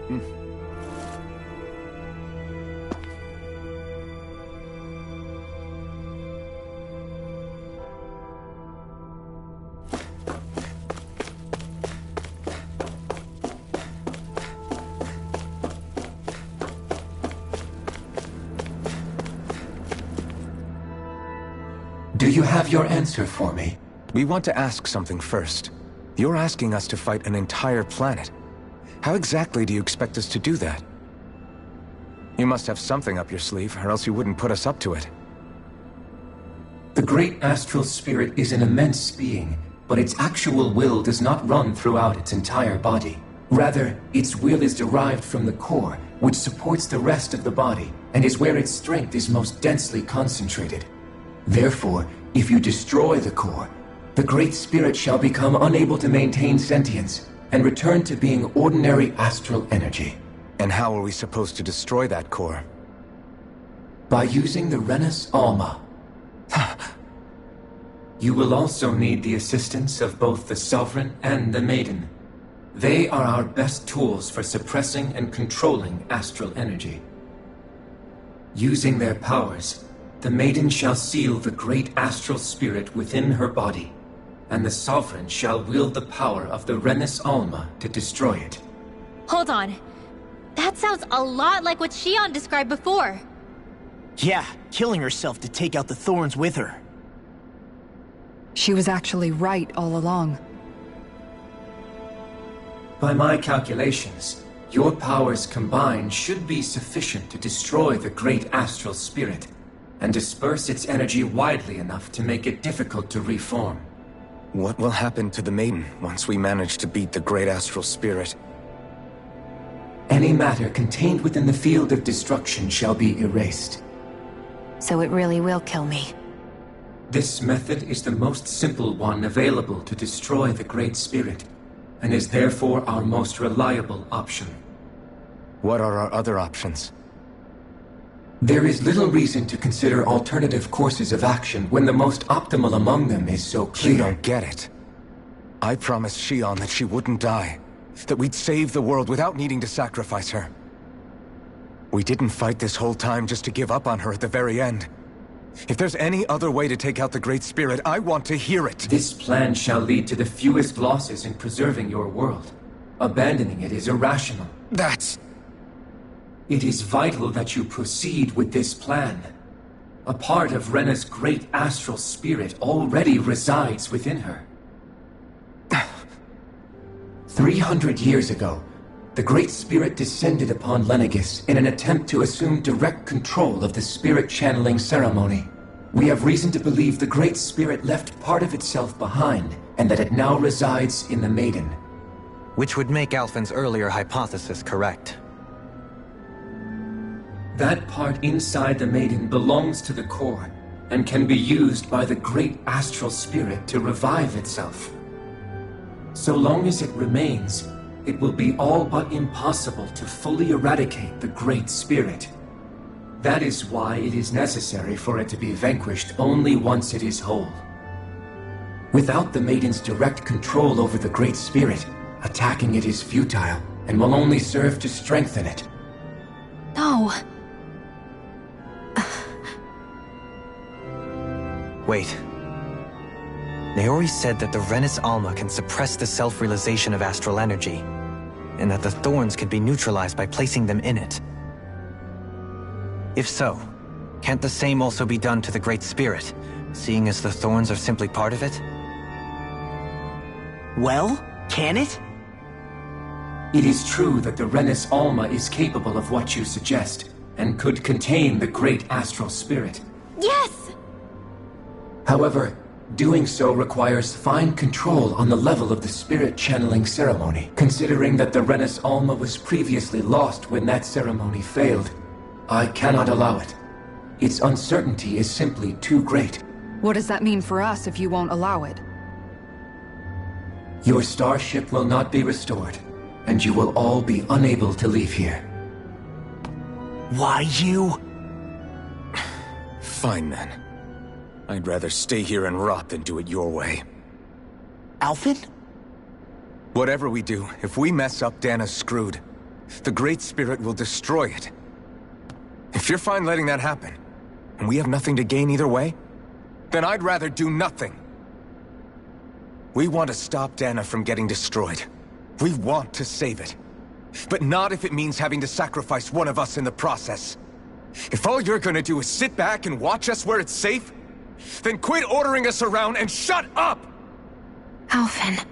Do you have your answer for me? We want to ask something first. You're asking us to fight an entire planet. How exactly do you expect us to do that? You must have something up your sleeve, or else you wouldn't put us up to it. The great astral spirit is an immense being, but its actual will does not run throughout its entire body. Rather, its will is derived from the core, which supports the rest of the body, and is where its strength is most densely concentrated. Therefore, if you destroy the core, the Great Spirit shall become unable to maintain sentience and return to being ordinary astral energy. And how are we supposed to destroy that core? By using the Renus Alma. You will also need the assistance of both the Sovereign and the Maiden. They are our best tools for suppressing and controlling astral energy. Using their powers, the Maiden shall seal the great astral spirit within her body, and the Sovereign shall wield the power of the Renus Alma to destroy it. Hold on. That sounds a lot like what Xion described before. Yeah, killing herself to take out the thorns with her. She was actually right all along. By my calculations, your powers combined should be sufficient to destroy the great astral spirit and disperse its energy widely enough to make it difficult to reform. What will happen to the Maiden once we manage to beat the great astral spirit? Any matter contained within the field of destruction shall be erased. So it really will kill me. This method is the most simple one available to destroy the Great Spirit, and is therefore our most reliable option. What are our other options? There is little reason to consider alternative courses of action when the most optimal among them is so clear. You don't get it. I promised Xion that she wouldn't die, that we'd save the world without needing to sacrifice her. We didn't fight this whole time just to give up on her at the very end. If there's any other way to take out the Great Spirit, I want to hear it. This plan shall lead to the fewest losses in preserving your world. Abandoning it is irrational. It is vital that you proceed with this plan. A part of Rena's great astral spirit already resides within her. 300 years ago, the Great Spirit descended upon Lenegis in an attempt to assume direct control of the spirit channeling ceremony. We have reason to believe the Great Spirit left part of itself behind, and that it now resides in the Maiden. Which would make Alphen's earlier hypothesis correct. That part inside the Maiden belongs to the core, and can be used by the great astral spirit to revive itself. So long as it remains, it will be all but impossible to fully eradicate the Great Spirit. That is why it is necessary for it to be vanquished only once it is whole. Without the Maiden's direct control over the Great Spirit, attacking it is futile, and will only serve to strengthen it. No. Wait. Naori said that the Renus Alma can suppress the self-realization of astral energy, and that the thorns can be neutralized by placing them in it. If so, can't the same also be done to the Great Spirit, seeing as the thorns are simply part of it? Well, can it? It is true that the Renus Alma is capable of what you suggest, and could contain the great astral spirit. Yes! However, doing so requires fine control on the level of the spirit channeling ceremony, considering that the Renus Alma was previously lost when that ceremony failed. I cannot allow it. Its uncertainty is simply too great. What does that mean for us if you won't allow it? Your starship will not be restored, and you will all be unable to leave here. Why you? Fine then. I'd rather stay here and rot than do it your way. Alphen? Whatever we do, if we mess up, Dana's screwed. the Great Spirit will destroy it. If you're fine letting that happen, and we have nothing to gain either way, then I'd rather do nothing. We want to stop Dana from getting destroyed. We want to save it. But not if it means having to sacrifice one of us in the process. If all you're gonna do is sit back and watch us where it's safe, then quit ordering us around and shut up! Alphen.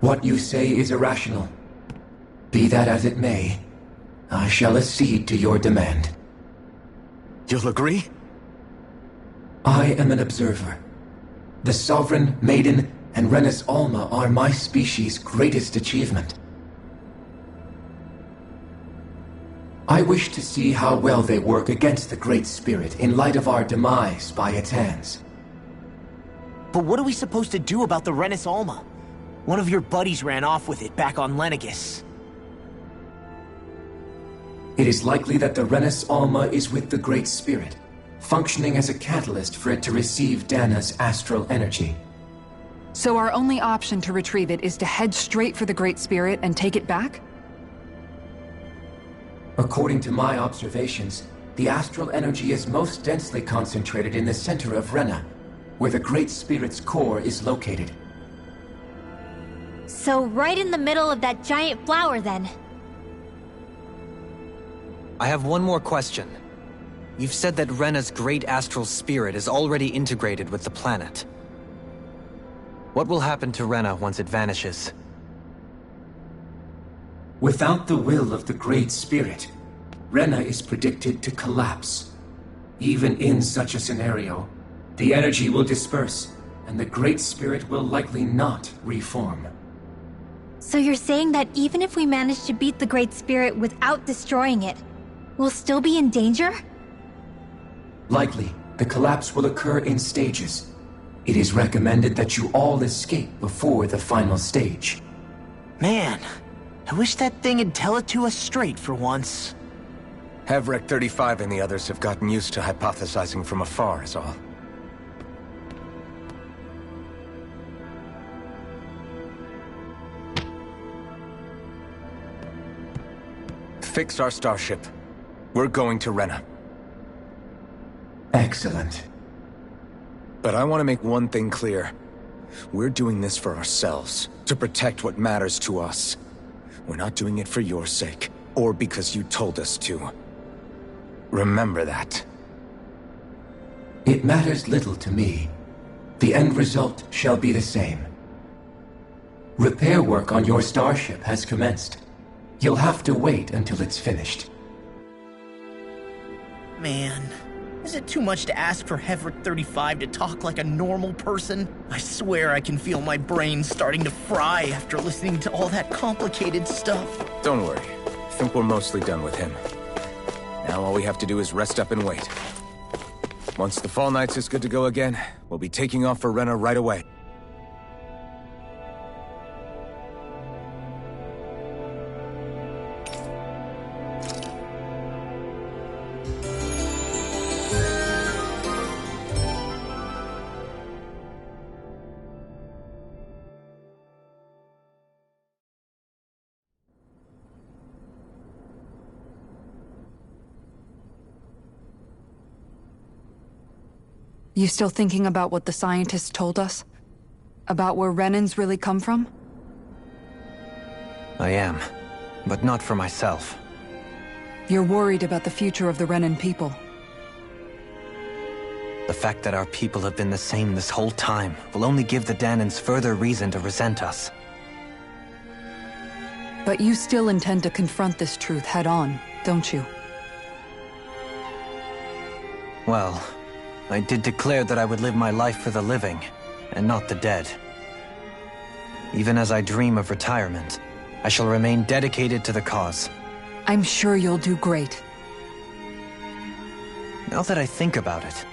What you say is irrational. Be that as it may, I shall accede to your demand. You'll agree? I am an observer. The Sovereign, Maiden, and Renis Alma are my species' greatest achievement. I wish to see how well they work against the Great Spirit in light of our demise by its hands. But what are we supposed to do about the Renis Alma? One of your buddies ran off with it back on Lenegis. It is likely that the Renis Alma is with the Great Spirit, functioning as a catalyst for it to receive Dana's astral energy. So our only option to retrieve it is to head straight for the Great Spirit and take it back? According to my observations, the astral energy is most densely concentrated in the center of Rena, where the Great Spirit's core is located. So right in the middle of that giant flower, then. I have one more question. You've said that Rena's great astral spirit is already integrated with the planet. What will happen to Rena once it vanishes? Without the will of the Great Spirit, Rena is predicted to collapse. Even in such a scenario, the energy will disperse, and the Great Spirit will likely not reform. So you're saying that even if we manage to beat the Great Spirit without destroying it, we'll still be in danger? Likely, the collapse will occur in stages. It is recommended that you all escape before the final stage. Man, I wish that thing would tell it to us straight for once. Hevrek 35 and the others have gotten used to hypothesizing from afar, is all. Fix our starship. We're going to Rena. Excellent. But I want to make one thing clear. We're doing this for ourselves, to protect what matters to us. We're not doing it for your sake, or because you told us to. Remember that. It matters little to me. The end result shall be the same. Repair work on your starship has commenced. You'll have to wait until it's finished. Man, is it too much to ask for Hevrek 35 to talk like a normal person? I swear I can feel my brain starting to fry after listening to all that complicated stuff. Don't worry. I think we're mostly done with him. Now all we have to do is rest up and wait. Once the Fall Knights is good to go again, we'll be taking off for Rena right away. You still thinking about what the scientists told us? About where Renans really come from? I am, but not for myself. You're worried about the future of the Renan people. The fact that our people have been the same this whole time will only give the Danans further reason to resent us. But you still intend to confront this truth head-on, don't you? Well, I did declare that I would live my life for the living, and not the dead. Even as I dream of retirement, I shall remain dedicated to the cause. I'm sure you'll do great. Now that I think about it,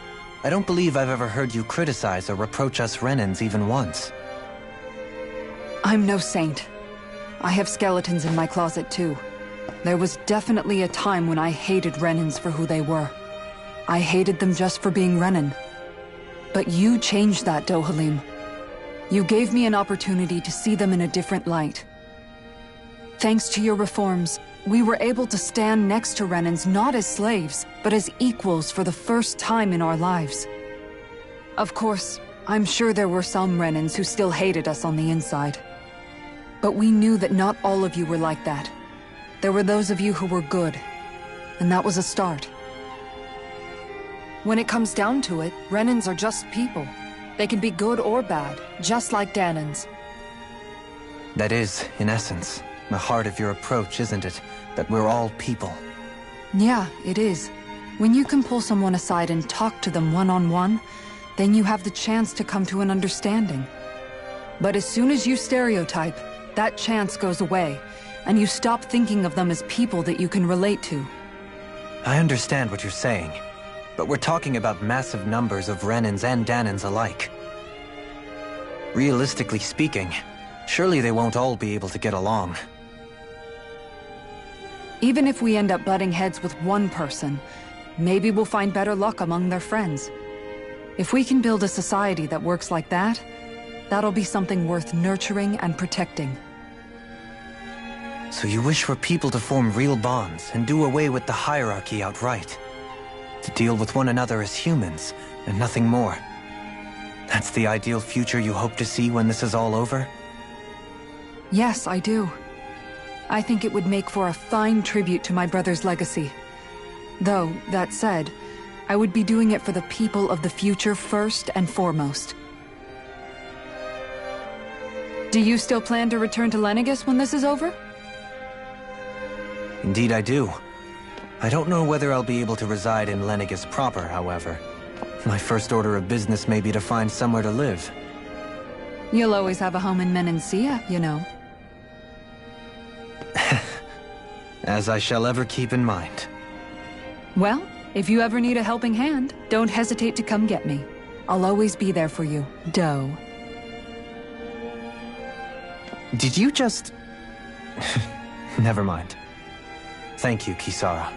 I don't believe I've ever heard you criticize or reproach us Renans even once. I'm no saint. I have skeletons in my closet too. There was definitely a time when I hated Renans for who they were. I hated them just for being Renan. But you changed that, Dohalim. You gave me an opportunity to see them in a different light. Thanks to your reforms, we were able to stand next to Renans not as slaves, but as equals for the first time in our lives. Of course, I'm sure there were some Renans who still hated us on the inside. But we knew that not all of you were like that. There were those of you who were good, and that was a start. When it comes down to it, Renans are just people. They can be good or bad, just like Dahnans. That is, in essence, the heart of your approach, isn't it? That we're all people. Yeah, it is. When you can pull someone aside and talk to them one-on-one, then you have the chance to come to an understanding. But as soon as you stereotype, that chance goes away, and you stop thinking of them as people that you can relate to. I understand what you're saying, but we're talking about massive numbers of Renans and Dahnans alike. Realistically speaking, surely they won't all be able to get along. Even if we end up butting heads with one person, maybe we'll find better luck among their friends. If we can build a society that works like that, that'll be something worth nurturing and protecting. So you wish for people to form real bonds and do away with the hierarchy outright? To deal with one another as humans, and nothing more? That's the ideal future you hope to see when this is all over? Yes, I do. I think it would make for a fine tribute to my brother's legacy. Though, that said, I would be doing it for the people of the future first and foremost. Do you still plan to return to Lenegis when this is over? Indeed I do. I don't know whether I'll be able to reside in Lenegis proper, however. My first order of business may be to find somewhere to live. You'll always have a home in Menancia, you know. As I shall ever keep in mind. Well, if you ever need a helping hand, don't hesitate to come get me. I'll always be there for you, Doe. Did you just... Never mind. Thank you, Kisara.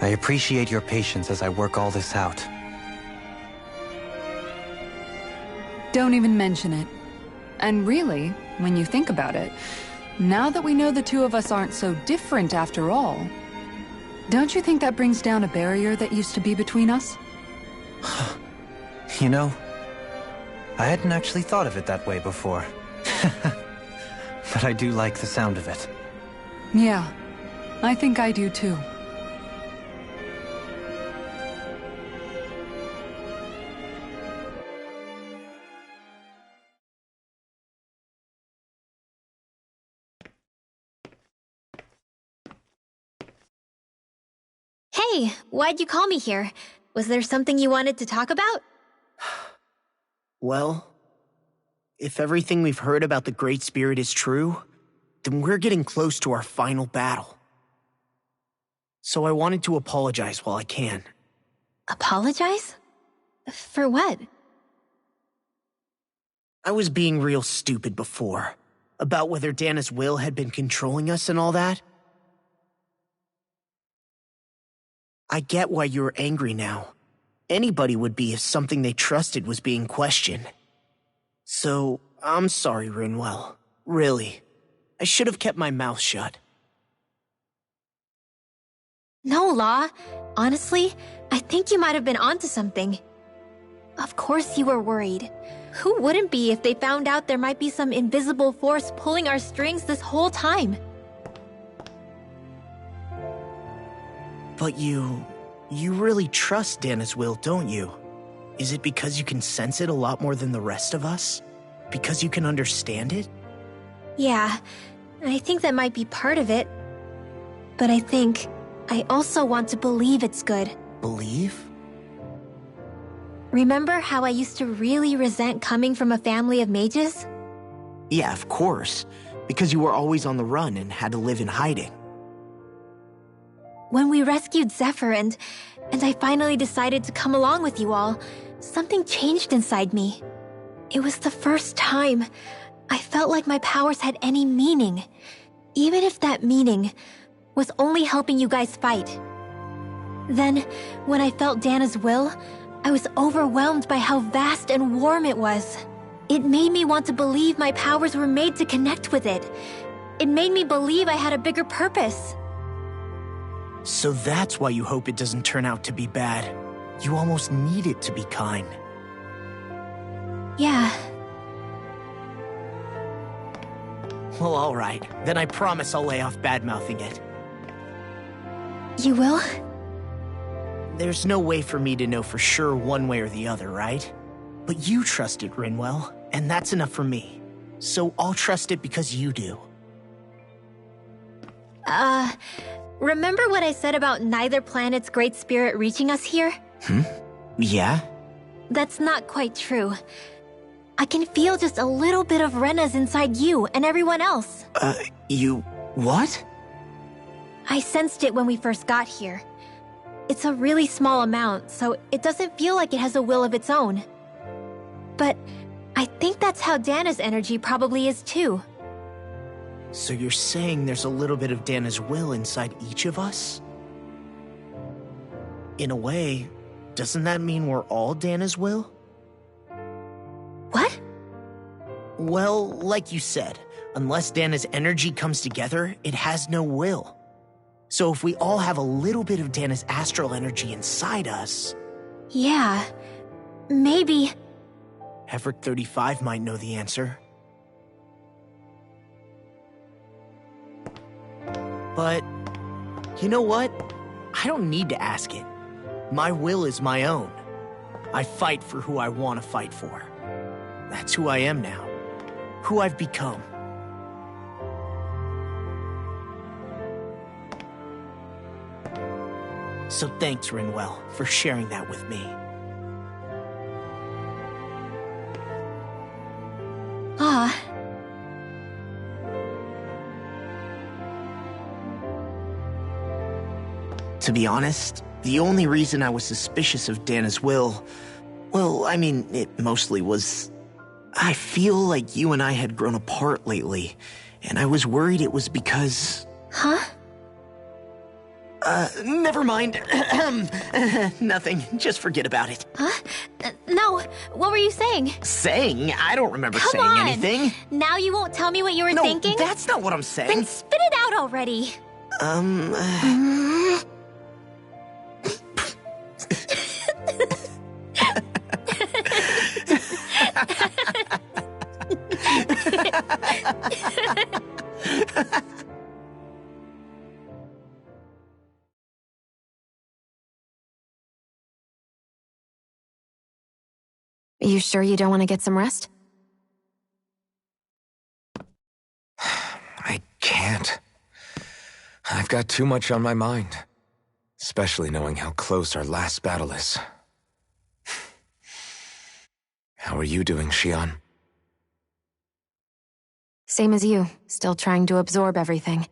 I appreciate your patience as I work all this out. Don't even mention it. And really, when you think about it, now that we know the two of us aren't so different after all, don't you think that brings down a barrier that used to be between us? You know, I hadn't actually thought of it that way before. But I do like the sound of it. Yeah, I think I do too. Hey, why'd you call me here? Was there something you wanted to talk about? Well, if everything we've heard about the Great Spirit is true, then we're getting close to our final battle. So I wanted to apologize while I can. Apologize? For what? I was being real stupid before, about whether Dana's will had been controlling us and all that. I get why you're angry now. Anybody would be if something they trusted was being questioned. So, I'm sorry, Rinwell. Really. I should have kept my mouth shut. No, Law. Honestly, I think you might have been onto something. Of course you were worried. Who wouldn't be if they found out there might be some invisible force pulling our strings this whole time? But you really trust Dana's will, don't you? Is it because you can sense it a lot more than the rest of us? Because you can understand it? Yeah, I think that might be part of it. But I think I also want to believe it's good. Believe? Remember how I used to really resent coming from a family of mages? Yeah, of course. Because you were always on the run and had to live in hiding. When we rescued Zephyr and I finally decided to come along with you all, something changed inside me. It was the first time I felt like my powers had any meaning, even if that meaning was only helping you guys fight. Then, when I felt Dana's will, I was overwhelmed by how vast and warm it was. It made me want to believe my powers were made to connect with it. It made me believe I had a bigger purpose. So that's why you hope it doesn't turn out to be bad. You almost need it to be kind. Yeah. Well, alright. Then I promise I'll lay off bad-mouthing it. You will? There's no way for me to know for sure one way or the other, right? But you trust it, Rinwell, and that's enough for me. So I'll trust it because you do. Remember what I said about neither planet's great spirit reaching us here? Yeah? That's not quite true. I can feel just a little bit of Rena's inside you and everyone else. You... what? I sensed it when we first got here. It's a really small amount, so it doesn't feel like it has a will of its own. But I think that's how Dana's energy probably is too. So you're saying there's a little bit of Dana's will inside each of us? In a way, doesn't that mean we're all Dana's will? What? Well, like you said, unless Dana's energy comes together, it has no will. So if we all have a little bit of Dana's astral energy inside us... Yeah, maybe... Heverick 35 might know the answer. But, you know what? I don't need to ask it. My will is my own. I fight for who I want to fight for. That's who I am now. Who I've become. So thanks, Rinwell, for sharing that with me. Ah. To be honest, the only reason I was suspicious of Dana's will... well, I mean, it mostly was... I feel like you and I had grown apart lately, and I was worried it was because... Huh? Never mind. Nothing. Just forget about it. Huh? No, what were you saying? Saying? I don't remember Come saying on. anything. Now you won't tell me what you were No, thinking? that's not what I'm saying. Then spit it out already. You sure you don't want to get some rest? I can't. I've got too much on my mind. Especially knowing how close our last battle is. How are you doing, Xion? Same as you, still trying to absorb everything.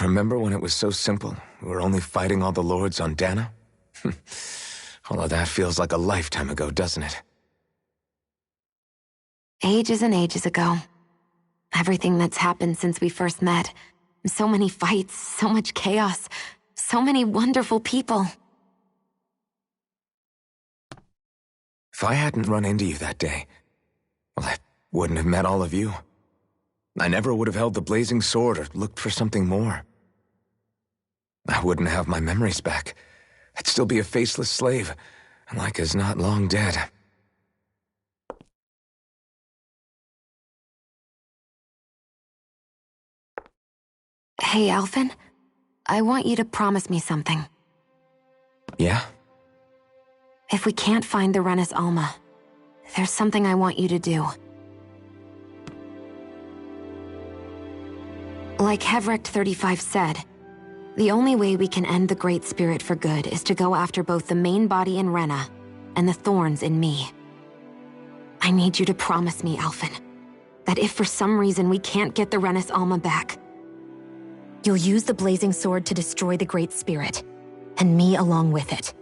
Remember when it was so simple? We were only fighting all the lords on Dana? All of that feels like a lifetime ago, doesn't it? Ages and ages ago. Everything that's happened since we first met. So many fights, so much chaos, so many wonderful people. If I hadn't run into you that day, well, I wouldn't have met all of you. I never would have held the blazing sword or looked for something more. I wouldn't have my memories back. I'd still be a faceless slave, and like as not long dead. Hey, Alphen. I want you to promise me something. Yeah? If we can't find the Renis Alma, there's something I want you to do. Like Heverick 35 said, the only way we can end the Great Spirit for good is to go after both the main body in Rena and the thorns in me. I need you to promise me, Alphen, that if for some reason we can't get the Renis Alma back, you'll use the Blazing Sword to destroy the Great Spirit, and me along with it.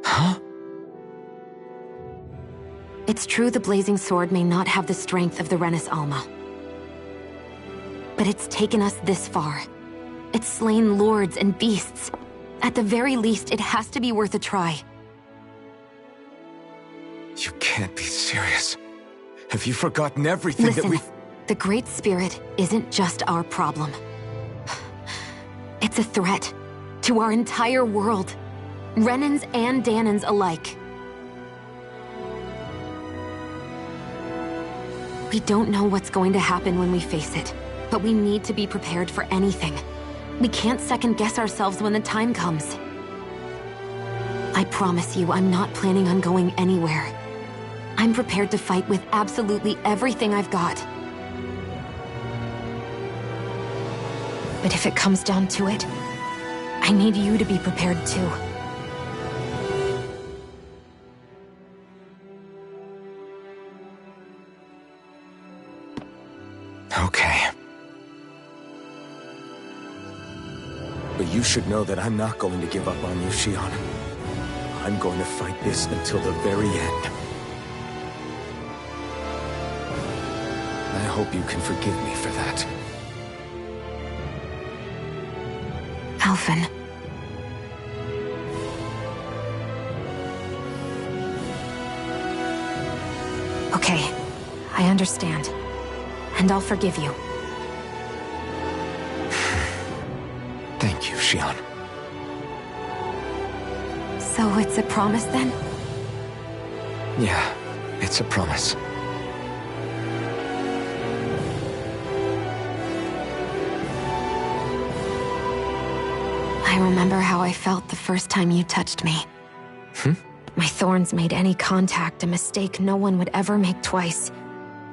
Huh? It's true the Blazing Sword may not have the strength of the Renis Alma, but it's taken us this far. It's slain lords and beasts. At the very least, it has to be worth a try. You can't be serious. Have you forgotten everything Listen, that we've... the Great Spirit isn't just our problem. It's a threat to our entire world. Renans and Dahnans alike. We don't know what's going to happen when we face it, but we need to be prepared for anything. We can't second-guess ourselves when the time comes. I promise you, I'm not planning on going anywhere. I'm prepared to fight with absolutely everything I've got. But if it comes down to it, I need you to be prepared too. Okay. But you should know that I'm not going to give up on you, Shionne. I'm going to fight this until the very end. I hope you can forgive me for that. Alphen. Okay, I understand. And I'll forgive you. Thank you, Shionne. So it's a promise then? Yeah, it's a promise. I remember how I felt the first time you touched me. My thorns made any contact a mistake no one would ever make twice.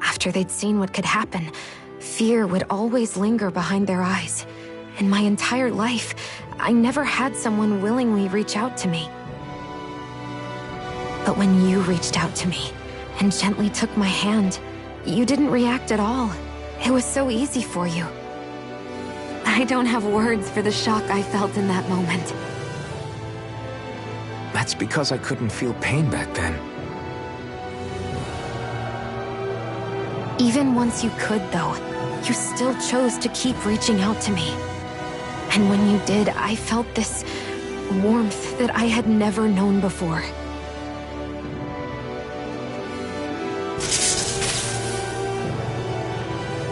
After they'd seen what could happen, fear would always linger behind their eyes. In my entire life, I never had someone willingly reach out to me. But when you reached out to me and gently took my hand, you didn't react at all. It was so easy for you. I don't have words for the shock I felt in that moment. That's because I couldn't feel pain back then. Even once you could, though, you still chose to keep reaching out to me. And when you did, I felt this warmth that I had never known before.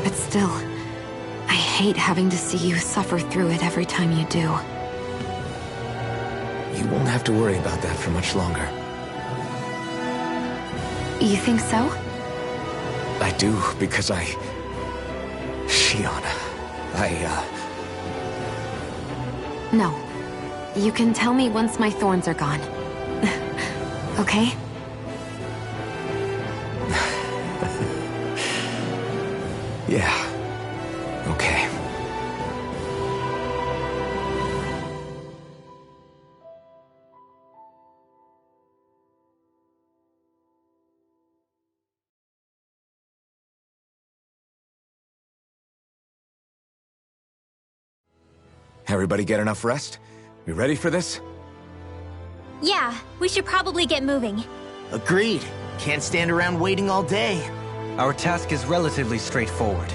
But still, I hate having to see you suffer through it every time you do. You won't have to worry about that for much longer. You think so? I do, because Shionne, No. You can tell me once my thorns are gone. Okay? Yeah. Okay. Everybody get enough rest? We ready for this? Yeah, we should probably get moving. Agreed. Can't stand around waiting all day. Our task is relatively straightforward.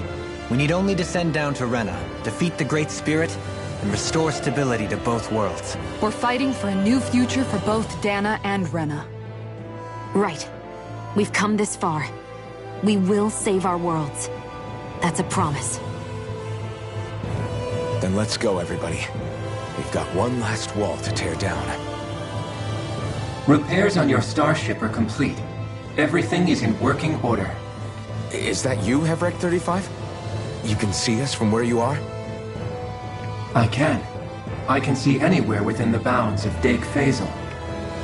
We need only descend down to Rena, defeat the Great Spirit, and restore stability to both worlds. We're fighting for a new future for both Dahna and Rena. Right. We've come this far. We will save our worlds. That's a promise. Then let's go, everybody. We've got one last wall to tear down. Repairs on your starship are complete. Everything is in working order. Is that you, Hevrek 35? You can see us from where you are? I can. I can see anywhere within the bounds of Daeg Faisal.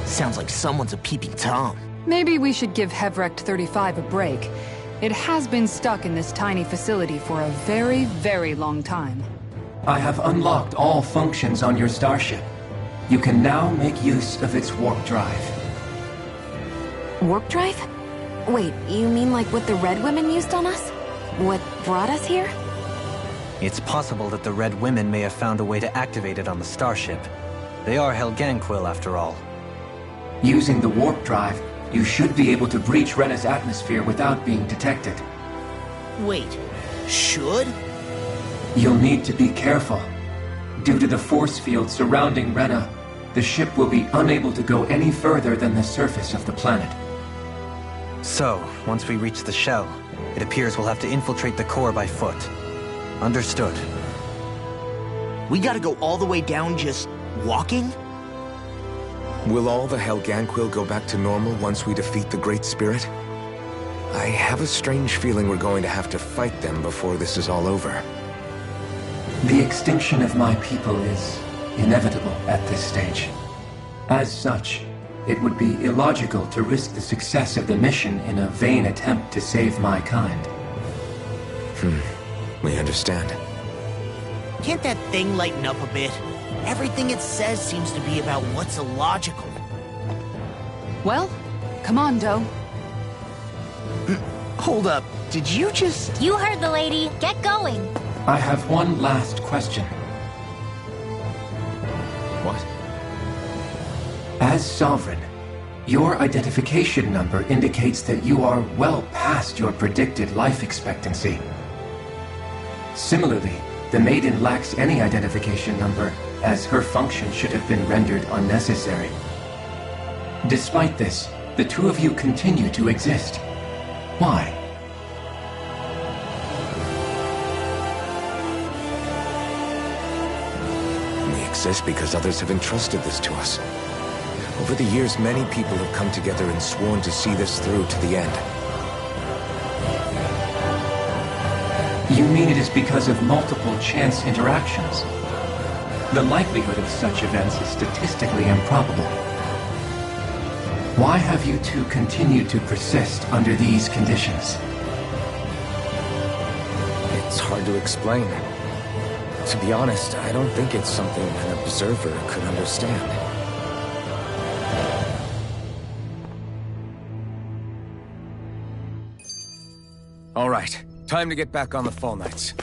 Sounds like someone's a peeping Tom. Maybe we should give Hevrek 35 a break. It has been stuck in this tiny facility for a very, very long time. I have unlocked all functions on your starship. You can now make use of its warp drive. Warp drive? Wait, you mean like what the Red Women used on us? What brought us here? It's possible that the Red Women may have found a way to activate it on the starship. They are Helgenquil, after all. Using the warp drive, you should be able to breach Rena's atmosphere without being detected. Wait, should? You'll need to be careful. Due to the force field surrounding Rena, the ship will be unable to go any further than the surface of the planet. So, once we reach the shell, it appears we'll have to infiltrate the core by foot. Understood. We gotta go all the way down just walking? Will all the Helganquil go back to normal once we defeat the Great Spirit? I have a strange feeling we're going to have to fight them before this is all over. The extinction of my people is inevitable at this stage. As such, it would be illogical to risk the success of the mission in a vain attempt to save my kind. We understand. Can't that thing lighten up a bit? Everything it says seems to be about what's illogical. Well, come on, Doe. Hold up, did you just... You heard the lady. Get going. I have one last question. What? As Sovereign, your identification number indicates that you are well past your predicted life expectancy. Similarly, the Maiden lacks any identification number, as her function should have been rendered unnecessary. Despite this, the two of you continue to exist. Why? We exist because others have entrusted this to us. Over the years, many people have come together and sworn to see this through to the end. You mean it is because of multiple chance interactions? The likelihood of such events is statistically improbable. Why have you two continued to persist under these conditions? It's hard to explain. To be honest, I don't think it's something an observer could understand. All right, time to get back on the Fall Knights.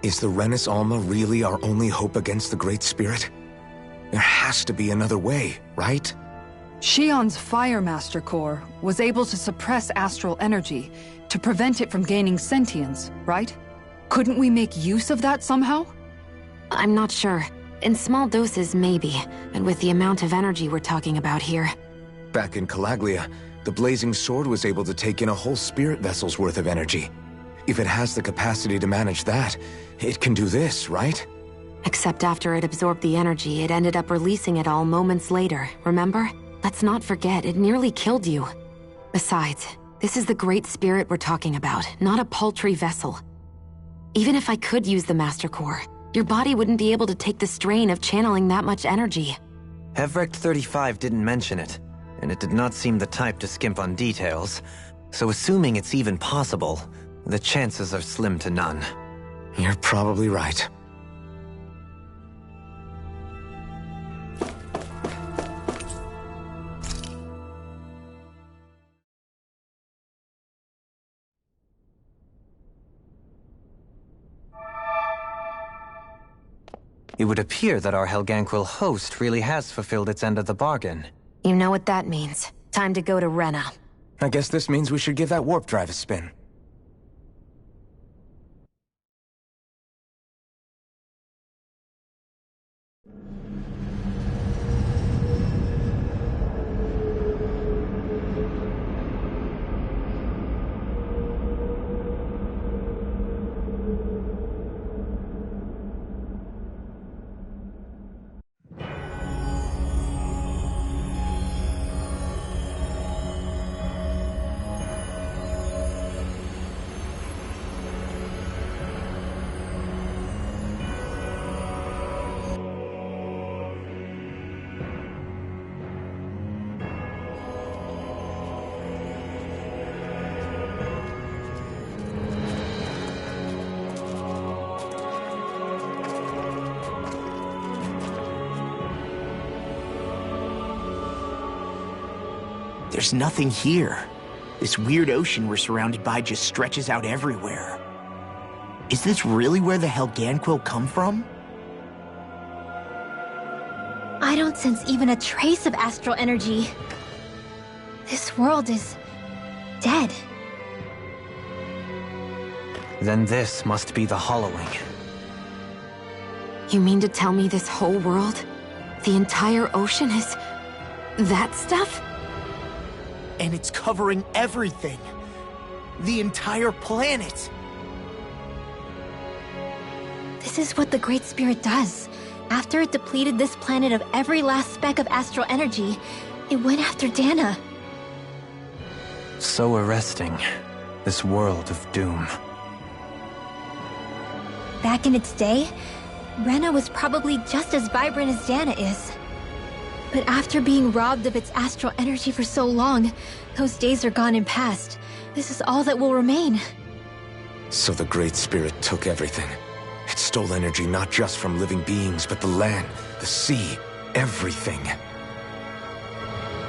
Is the Renis Alma really our only hope against the Great Spirit? There has to be another way, right? Shion's Fire Master Core was able to suppress astral energy to prevent it from gaining sentience, right? Couldn't we make use of that somehow? I'm not sure. In small doses, maybe, but with the amount of energy we're talking about here. Back in Calaglia, the Blazing Sword was able to take in a whole spirit vessel's worth of energy. If it has the capacity to manage that, it can do this, right? Except after it absorbed the energy, it ended up releasing it all moments later, remember? Let's not forget, it nearly killed you. Besides, this is the Great Spirit we're talking about, not a paltry vessel. Even if I could use the Master Core, your body wouldn't be able to take the strain of channeling that much energy. Hevrecht 35 didn't mention it, and it did not seem the type to skimp on details. So assuming it's even possible, the chances are slim to none. You're probably right. It would appear that our Helganquil host really has fulfilled its end of the bargain. You know what that means. Time to go to Rena. I guess this means we should give that warp drive a spin. There's nothing here. This weird ocean we're surrounded by just stretches out everywhere. Is this really where the Helganquil come from? I don't sense even a trace of astral energy. This world is dead. Then this must be the Hollowing. You mean to tell me this whole world, the entire ocean is that stuff? And it's covering everything. The entire planet. This is what the Great Spirit does. After it depleted this planet of every last speck of astral energy, it went after Dana. So arresting. This world of doom. Back in its day, Rena was probably just as vibrant as Dana is. But after being robbed of its astral energy for so long, those days are gone and past. This is all that will remain. So the Great Spirit took everything. It stole energy not just from living beings, but the land, the sea, everything.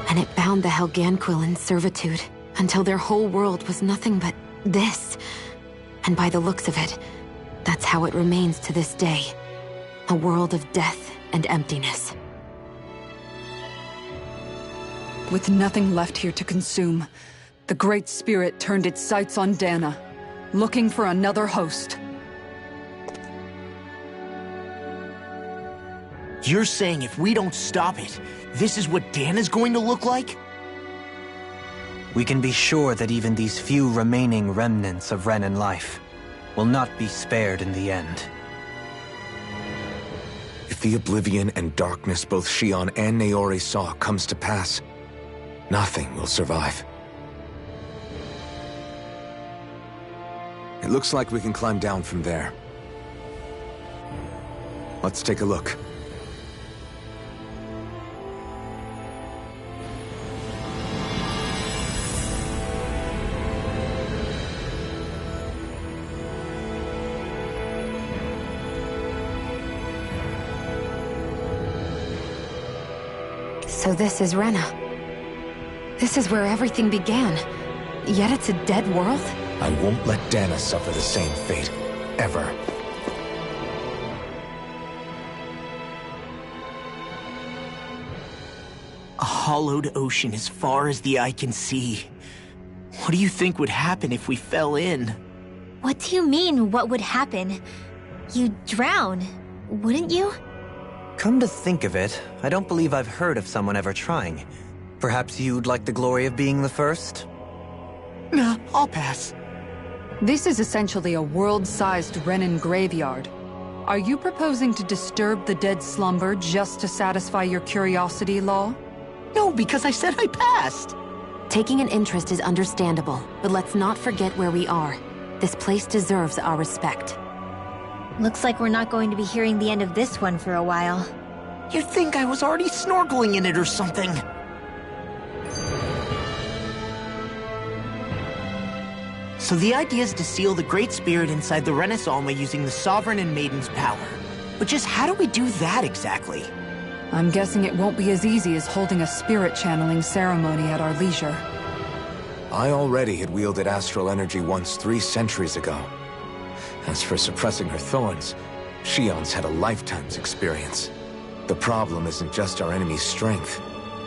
And it bound the Helganquil in servitude, until their whole world was nothing but this. And by the looks of it, that's how it remains to this day. A world of death and emptiness. With nothing left here to consume, the Great Spirit turned its sights on Dana, looking for another host. You're saying if we don't stop it, this is what Dana's going to look like? We can be sure that even these few remaining remnants of Renan life will not be spared in the end. If the oblivion and darkness both Shion and Naori saw comes to pass, nothing will survive. It looks like we can climb down from there. Let's take a look. So this is Rena. This is where everything began. Yet it's a dead world? I won't let Dana suffer the same fate. Ever. A hollowed ocean as far as the eye can see. What do you think would happen if we fell in? What do you mean, what would happen? You'd drown, wouldn't you? Come to think of it, I don't believe I've heard of someone ever trying. Perhaps you'd like the glory of being the first? Nah, I'll pass. This is essentially a world-sized Renan graveyard. Are you proposing to disturb the dead slumber just to satisfy your curiosity, Law? No, because I said I passed. Taking an interest is understandable, but let's not forget where we are. This place deserves our respect. Looks like we're not going to be hearing the end of this one for a while. You'd think I was already snorkeling in it or something. So the idea is to seal the Great Spirit inside the Renis Alma using the Sovereign and Maiden's power. But just how do we do that exactly? I'm guessing it won't be as easy as holding a spirit channeling ceremony at our leisure. I already had wielded astral energy once 3 centuries ago. As for suppressing her thorns, Shion's had a lifetime's experience. The problem isn't just our enemy's strength,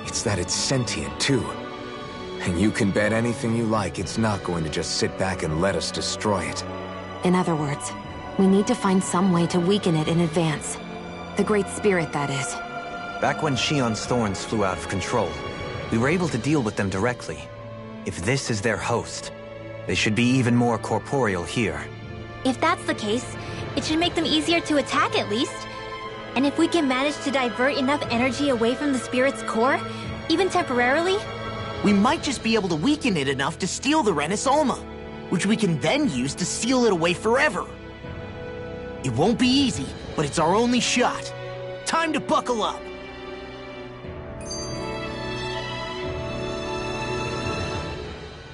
it's that it's sentient too. And you can bet anything you like it's not going to just sit back and let us destroy it. In other words, we need to find some way to weaken it in advance. The Great Spirit, that is. Back when Shion's thorns flew out of control, we were able to deal with them directly. If this is their host, they should be even more corporeal here. If that's the case, it should make them easier to attack at least. And if we can manage to divert enough energy away from the spirit's core, even temporarily, We might just be able to weaken it enough to steal the Renis Alma, which we can then use to seal it away forever. It won't be easy, but it's our only shot. Time to buckle up.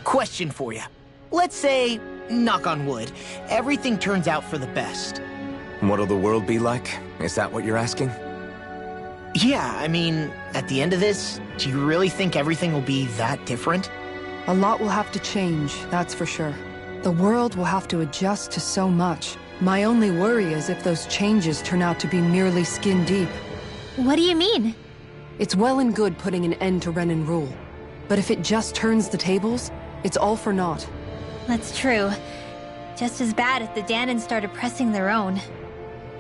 Question for you. Let's say, knock on wood, everything turns out for the best. What'll the world be like? Is that what you're asking? Yeah, I mean, at the end of this, do you really think everything will be that different? A lot will have to change, that's for sure. The world will have to adjust to so much. My only worry is if those changes turn out to be merely skin deep. What do you mean? It's well and good putting an end to Renan rule. But if it just turns the tables, it's all for naught. That's true. Just as bad if the Dahnans started pressing their own.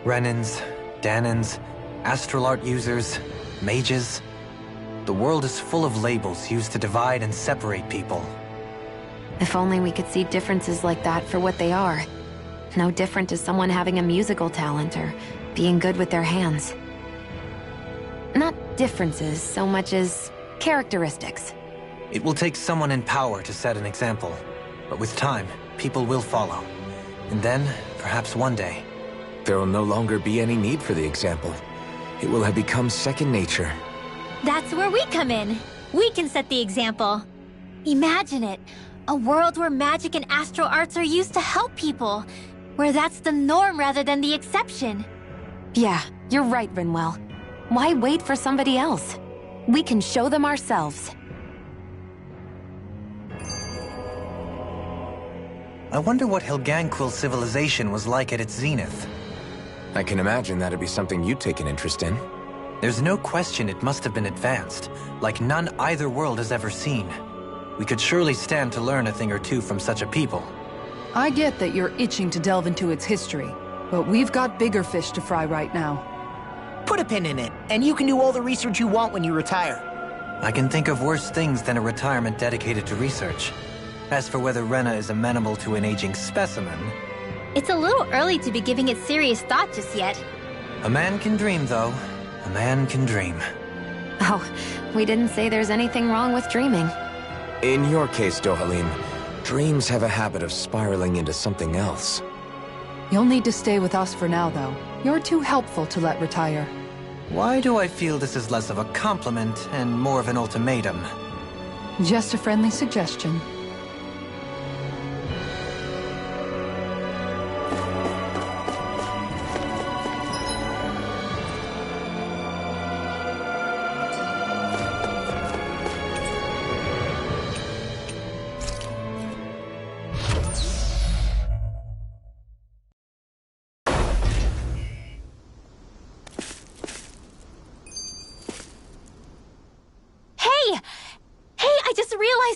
Renans, Dahnans, astral art users, mages. The world is full of labels used to divide and separate people. If only we could see differences like that for what they are. No different to someone having a musical talent or being good with their hands. Not differences so much as characteristics. It will take someone in power to set an example. But with time, people will follow. And then, perhaps one day... There will no longer be any need for the example. It will have become second nature. That's where we come in. We can set the example. Imagine it. A world where magic and astral arts are used to help people. Where that's the norm rather than the exception. Yeah, you're right, Rinwell. Why wait for somebody else? We can show them ourselves. I wonder what Helganquil civilization was like at its zenith. I can imagine that'd be something you'd take an interest in. There's no question it must have been advanced, like none either world has ever seen. We could surely stand to learn a thing or two from such a people. I get that you're itching to delve into its history, but we've got bigger fish to fry right now. Put a pin in it, and you can do all the research you want when you retire. I can think of worse things than a retirement dedicated to research. As for whether Rena is amenable to an aging specimen... It's a little early to be giving it serious thought just yet. A man can dream, though. A man can dream. Oh, we didn't say there's anything wrong with dreaming. In your case, Dohalim, dreams have a habit of spiraling into something else. You'll need to stay with us for now, though. You're too helpful to let retire. Why do I feel this is less of a compliment and more of an ultimatum? Just a friendly suggestion.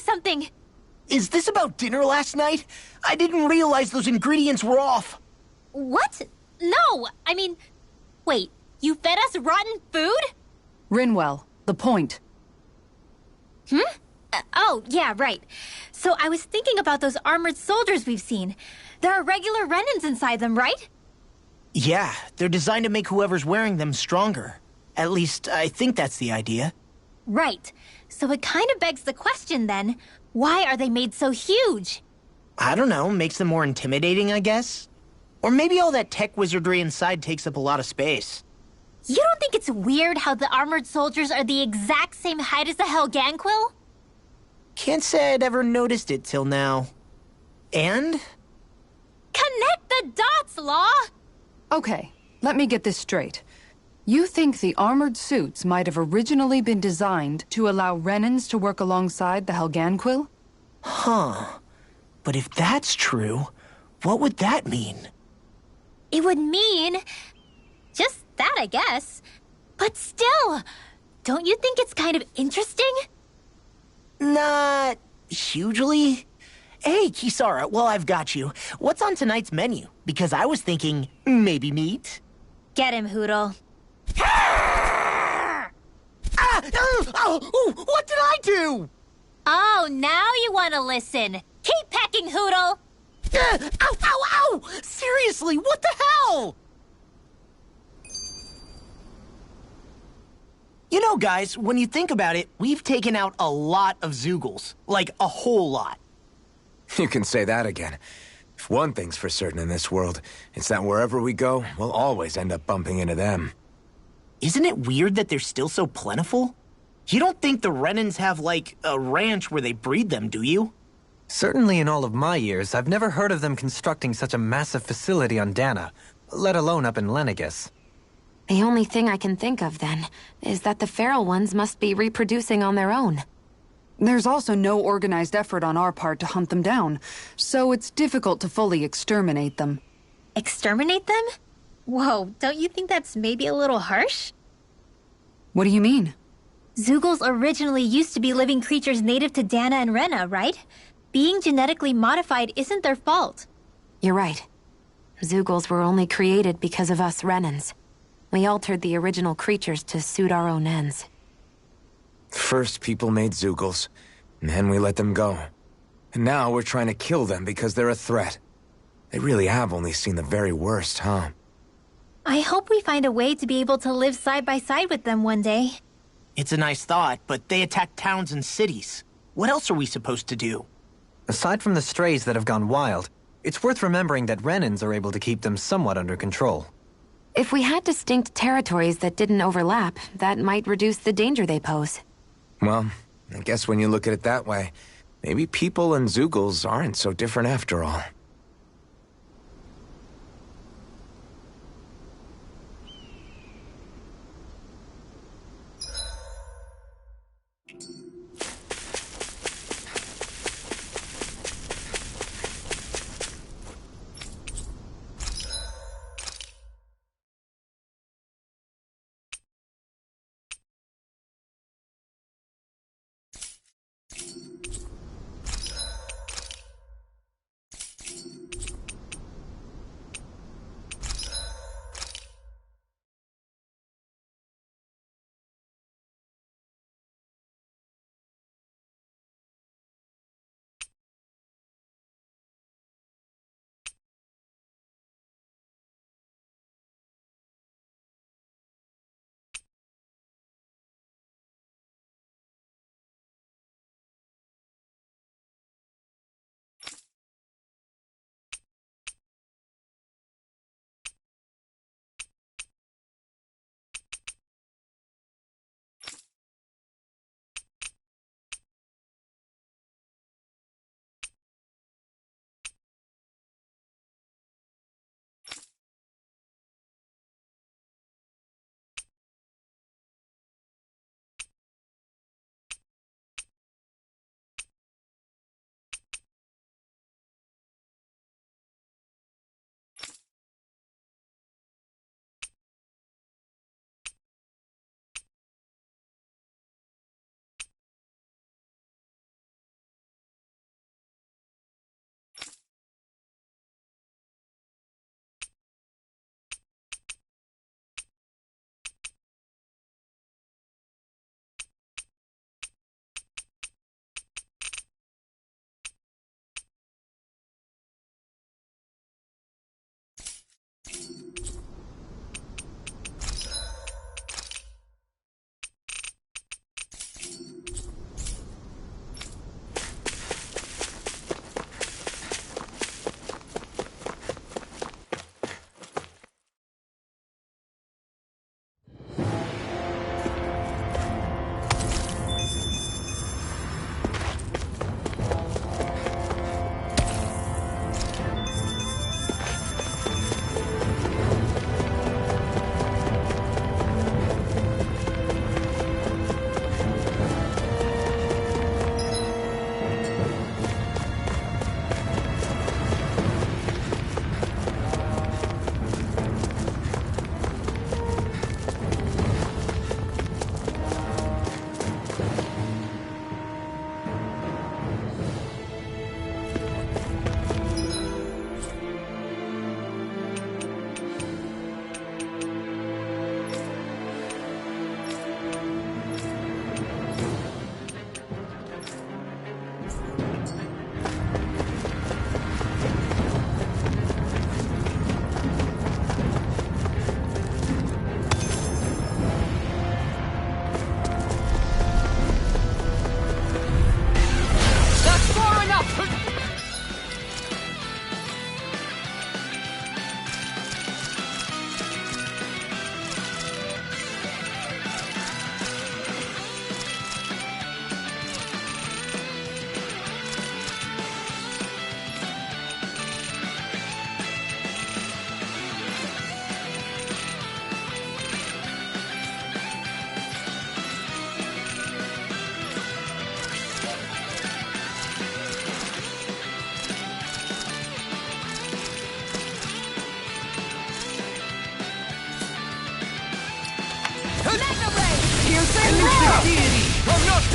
Something. Is this about dinner last night? I didn't realize those ingredients were off. What? No, I mean... Wait, you fed us rotten food? Rinwell, the point. Oh, yeah, right. So I was thinking about those armored soldiers we've seen. There are regular Renans inside them, right? Yeah, they're designed to make whoever's wearing them stronger. At least, I think that's the idea. Right. So it kind of begs the question then, why are they made so huge? I don't know, makes them more intimidating, I guess? Or maybe all that tech wizardry inside takes up a lot of space. You don't think it's weird how the armored soldiers are the exact same height as the Helganquil? Can't say I'd ever noticed it till now. And? Connect the dots, Law! Okay, let me get this straight. You think the armored suits might have originally been designed to allow Renans to work alongside the Helganquil? Huh. But if that's true, what would that mean? It would mean... just that, I guess. But still, don't you think it's kind of interesting? Not... hugely. Hey, Kisara, while I've got you, what's on tonight's menu? Because I was thinking, maybe meat? Get him, Hootle. What did I do? Oh, now you want to listen. Keep pecking, Hootle! Ow! Seriously, what the hell? You know, guys, when you think about it, we've taken out a lot of Zeugles. Like, a whole lot. You can say that again. If one thing's for certain in this world, it's that wherever we go, we'll always end up bumping into them. Isn't it weird that they're still so plentiful? You don't think the Renans have, like, a ranch where they breed them, do you? Certainly in all of my years, I've never heard of them constructing such a massive facility on Dana, let alone up in Lenegis. The only thing I can think of, then, is that the feral ones must be reproducing on their own. There's also no organized effort on our part to hunt them down, so it's difficult to fully exterminate them. Exterminate them? Whoa, don't you think that's maybe a little harsh? What do you mean? Zeugles originally used to be living creatures native to Dana and Rena, right? Being genetically modified isn't their fault. You're right. Zeugles were only created because of us Renans. We altered the original creatures to suit our own ends. First, people made Zeugles, and then we let them go. And now we're trying to kill them because they're a threat. They really have only seen the very worst, huh? I hope we find a way to be able to live side by side with them one day. It's a nice thought, but they attack towns and cities. What else are we supposed to do? Aside from the strays that have gone wild, it's worth remembering that Renans are able to keep them somewhat under control. If we had distinct territories that didn't overlap, that might reduce the danger they pose. Well, I guess when you look at it that way, maybe people and Zeugles aren't so different after all.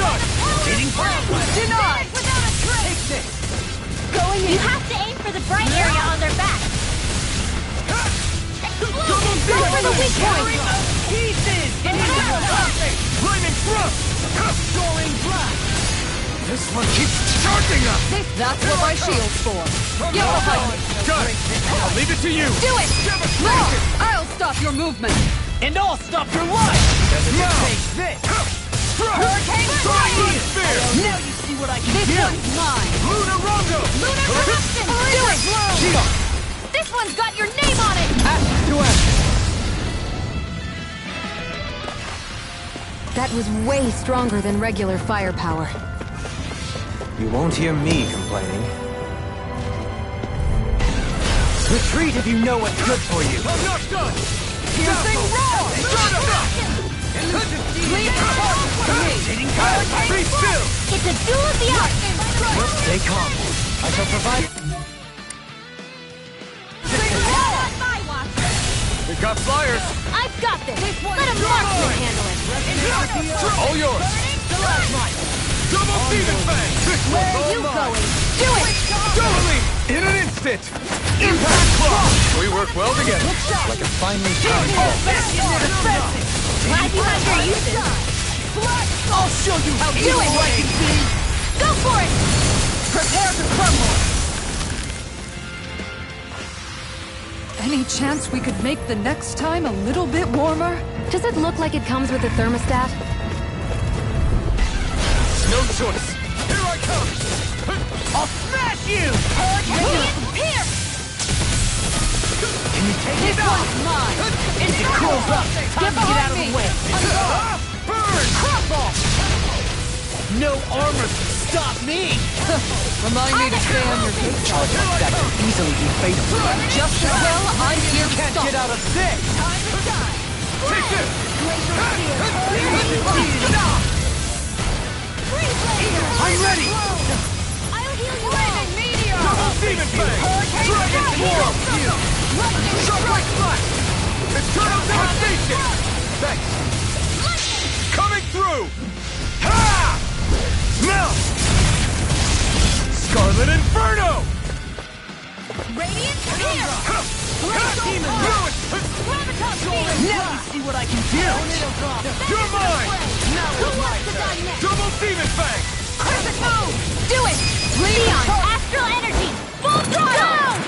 done! Hitting Denied! Take this! Going in! You have to aim for the bright area on their back. Go for the weak point! Pieces! Flaming thrust! Soaring blast! This one keeps charging us! That's what my shield's for. Get behind me! Got it! I'll leave it to you! Do it! No! I'll stop your movement! And I'll stop your life! Now! Take this! Hurricane Strike! Strike! Now you see what I can This do! one's mine! Lunar Rondo! Lunar Corruption! Do it! Shield! This one's got your name on it! To action! That was way stronger than regular firepower. You won't hear me complaining. Retreat if you know what's good for you! I'm not done! Piercing roar! Be still! It's a duel of the arts! Stay calm. I shall provide... My watch! We got flyers! I've got this! Let a marksman handle it! All yours! Double Demon Fang! Where are you going? Do it! Doubly! In an instant! Impact Claw! We work well together. Like a finely tuned Glad you have your uses. I'll show you how Do it! I can be! Go for it! Prepare to crumble! Any chance we could make the next time a little bit warmer? Does it look like it comes with a thermostat? No choice! Here I come! I'll smash you! Here! Can you take This it off? one's mine! If it cools up, time to get out of the way! Burn! Crumble! No armor can stop me! Remind me to stay on your good side. that can easily be fatal. Just as well, I'm here to Can't stop. get out of this! Take this! I'm ready! I'll heal you all! Meteor! Double Demon Fang! Dragon Swarm! Shockwave Slash! Eternal Devastation! Thanks! Coming through! Ha! Now! Scarlet Inferno! Radiant here! Demon Lewis! Graviton Field! Now you see what I can do! You're mine! Who wants to die next? Double Demon Fang! Perfect move! Do it! Leon, Astral Energy! Full throttle!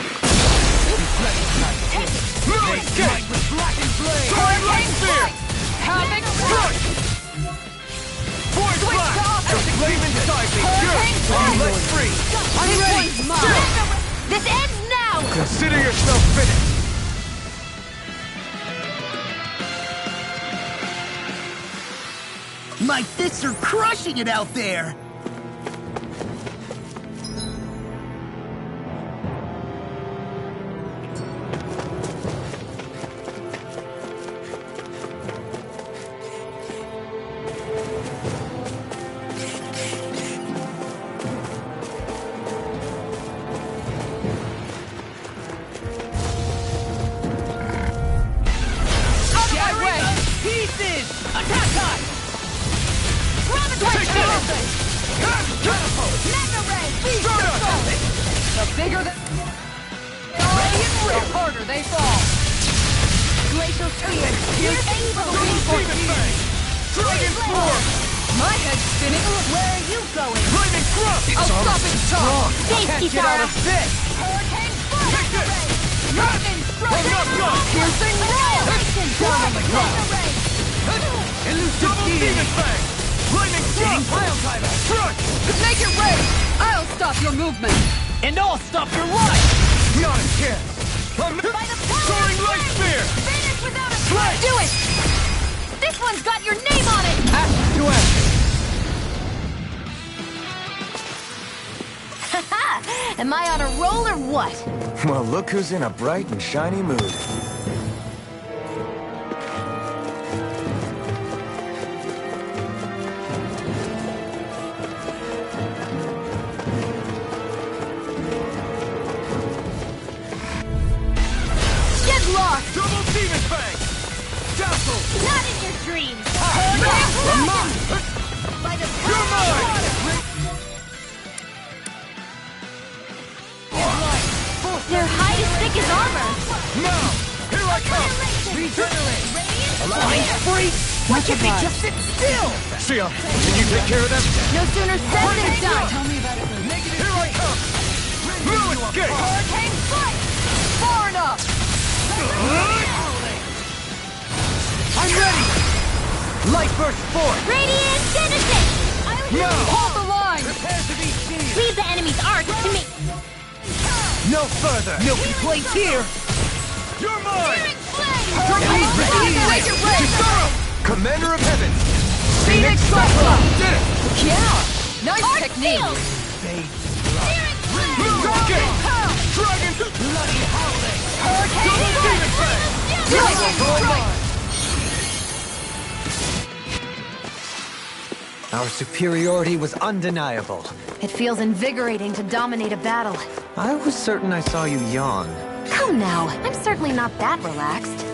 Moon Escape! Soaring Light Sphere! Havoc Strike! Void Blast! The flame inside me! Good! Let's free! I'm ready! This ends now! Consider yourself finished! My fists are crushing it out there! Out of my way! Pieces! Attack time! Take this! Mega Ray! The bigger the harder they fall. Glacial Sphere! Here's aim for the Double weak point! Demon Fang! Dragon Swarm! My head's spinning. Where are you going? Flaming Thrust! I'll stop it strong. Stay, Can't get out Kisara! of this! Hurricane Take this! Lightning Strike! I'm not done! Piercing roar. Down on the ground! Double Demon Fang! Flaming Thrust! Strike! Make it rain. I'll stop your movement. And I'll stop your life! Not a chance! Soaring Light Sphere! Finish without a Slay! Do it. This one's got your name on it! To action! Am I on a roll or what? Well, look who's in a bright and shiny mood. Get lost! Double Demon Fang! Dazzle! Not in your dreams! By the power You're mine! Their hide is thick as armor! Now! Here I come! Regenerate! Mind freak! Why can't they just sit still? Shia, can you take care of them? No sooner said than done! Here I come! No escape! Hurricane fight! Far enough! I'm ready! Light burst forth! Radiant Genesis! No! Hold the line! Prepare to be seized! Leave the enemy's arc to me! No further! No complaints here! You're mine! Commander of Heaven! Phoenix Cyclone! Did it! Yeah! Nice technique! No escape! Dragon! Bloody howling! Our superiority was undeniable. It feels invigorating to dominate a battle. I was certain I saw you yawn. Come now, I'm certainly not that relaxed.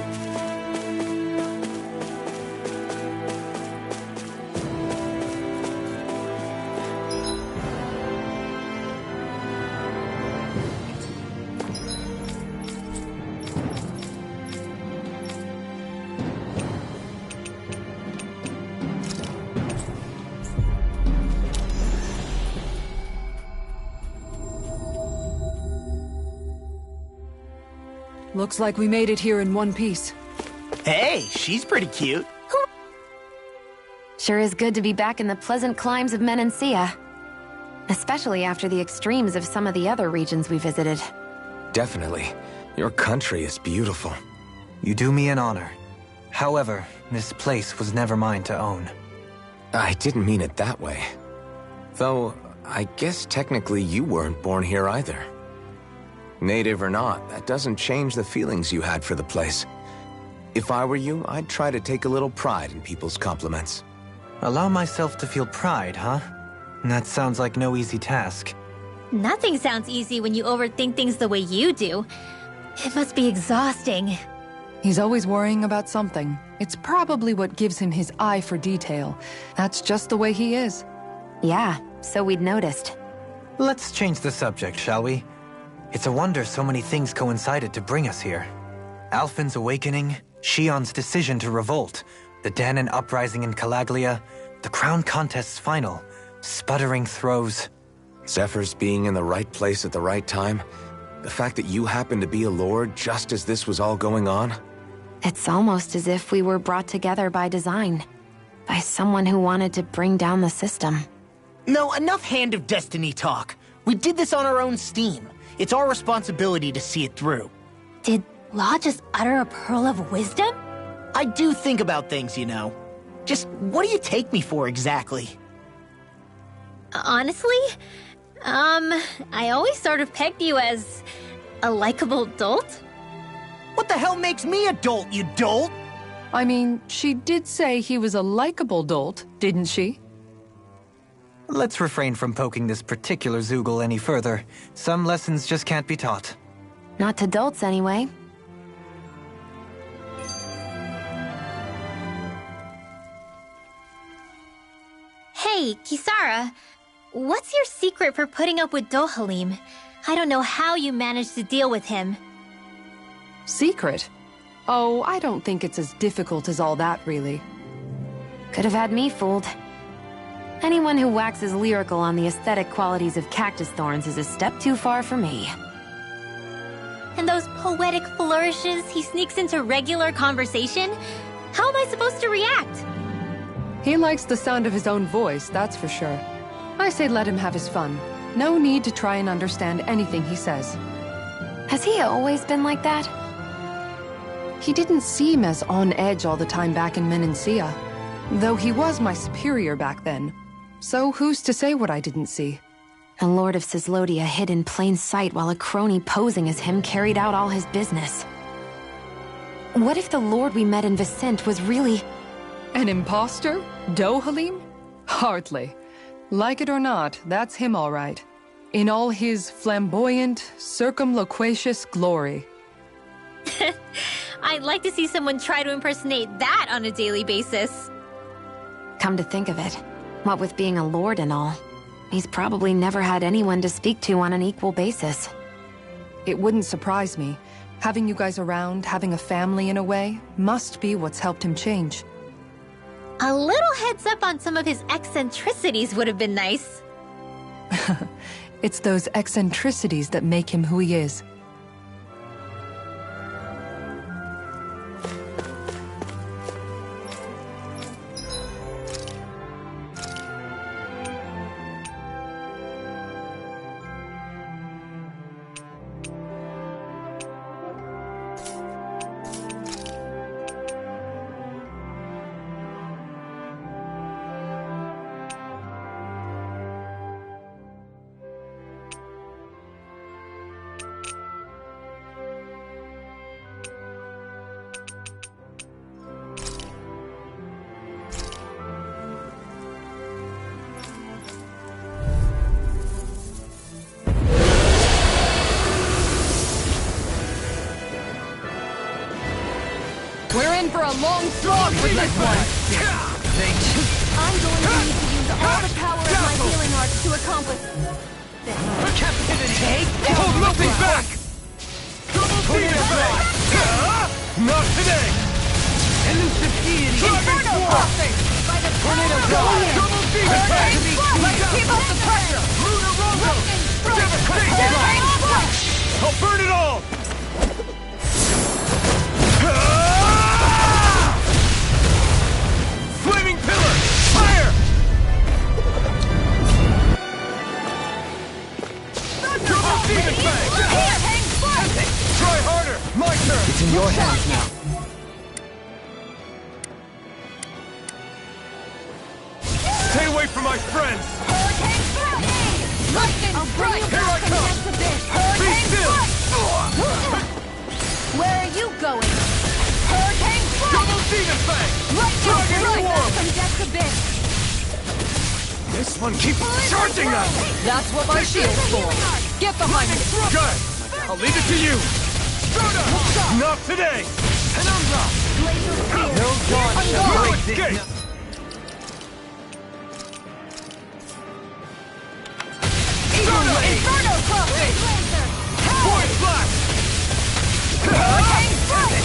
Looks like we made it here in one piece. Hey, she's pretty cute. Sure is good to be back in the pleasant climes of Menancia. Especially after the extremes of some of the other regions we visited. Definitely. Your country is beautiful. You do me an honor. However, this place was never mine to own. I didn't mean it that way. Though, I guess technically you weren't born here either. Native or not, that doesn't change the feelings you had for the place. If I were you, I'd try to take a little pride in people's compliments. Allow myself to feel pride, huh? That sounds like no easy task. Nothing sounds easy when you overthink things the way you do. It must be exhausting. He's always worrying about something. It's probably what gives him his eye for detail. That's just the way he is. Yeah, so we'd noticed. Let's change the subject, shall we? It's a wonder so many things coincided to bring us here. Alphen's awakening, Shion's decision to revolt, the Dahnan uprising in Calaglia, the crown contest's final, sputtering throws. Zephyr's being in the right place at the right time, the fact that you happened to be a lord just as this was all going on. It's almost as if we were brought together by design. By someone who wanted to bring down the system. No, enough Hand of Destiny talk. We did this on our own steam. It's our responsibility to see it through. Did Law just utter a pearl of wisdom? I do think about things, you know. Just what do you take me for exactly? Honestly, I always sort of pegged you as a likable dolt. What the hell makes me a dolt, you dolt? I mean, she did say he was a likable dolt, didn't she? Let's refrain from poking this particular Zoogle any further. Some lessons just can't be taught. Not to dolts, anyway. Hey, Kisara, what's your secret for putting up with Dohalim? I don't know how you managed to deal with him. Secret? Oh, I don't think it's as difficult as all that, really. Could have had me fooled. Anyone who waxes lyrical on the aesthetic qualities of cactus thorns is a step too far for me. And those poetic flourishes he sneaks into regular conversation? How am I supposed to react? He likes the sound of his own voice, that's for sure. I say let him have his fun. No need to try and understand anything he says. Has he always been like that? He didn't seem as on edge all the time back in Menancia. Though he was my superior back then. So who's to say what I didn't see? A lord of Cislodia hid in plain sight while a crony posing as him carried out all his business. What if the lord we met in Vicente was really... An imposter? Dohalim? Hardly. Like it or not, that's him all right. In all his flamboyant, circumloquacious glory. I'd like to see someone try to impersonate that on a daily basis. Come to think of it, What with being a lord and all, he's probably never had anyone to speak to on an equal basis. It wouldn't surprise me. Having you guys around, having a family in a way, must be what's helped him change. A little heads up on some of his eccentricities would have been nice. It's those eccentricities that make him who he is. We're in for a long slog with this one! I'm going to need to use all the power of my healing arts to accomplish this. Captivity! Take Hold nothing back! Put it back! Not today! Elusive deity! Inferno Crossing! By the tornado God! Double demon attack! Let's keep up the pressure! Lunar Rondo! Devastation! I'll burn it all! Flaming pillar! Fire! Double demon fang! Try harder! My turn! It's in your hands now. Stay away from my friends! Hurricane Thrust! Lightning Strike! Here I come! Be still! Where are you going? Hurricane Strike! Double demon fang! Lightning Dragon Strike! Swarm! From Death's Abyss! This one keeps charging us! That's what my shield's for! Get behind me! Good! I'll leave it to you! Soda! Not today! Penumbra! Laser Spear! No dawn shall escape! Soda! Inferno Crossing! Laser! Void Blast! Hurricane Strike!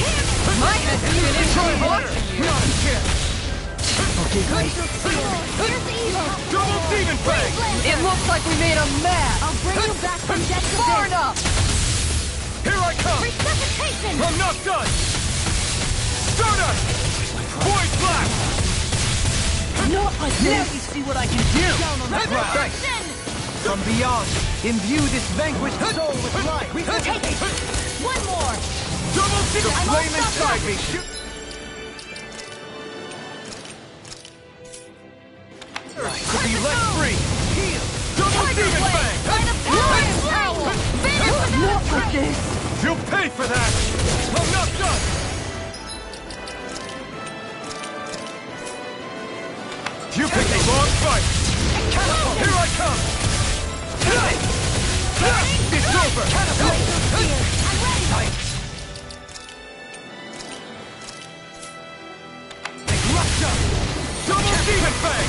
My head's finished Try harder! watching you! Not a chance! Here's evil! Double demon fang! It looks like we made a mad! I'll bring you back from Death's Far Abyss! enough! Here I come! Resuscitation! I'm not done! Stardust! Void Blast! Not like Now this! you see what I can do! Resurrection! From beyond, imbue this vanquished soul with life! Take it! One more! Double demon I'm flame all inside stuck me! To be let free! Heal! Double demon fang! By the power of power! Finish Not with this! You'll pay for that! I'm not done! You picked the wrong fight! Catapult! Here I come! It's over! Catapult! I'm ready! Eruption! Double demon fang!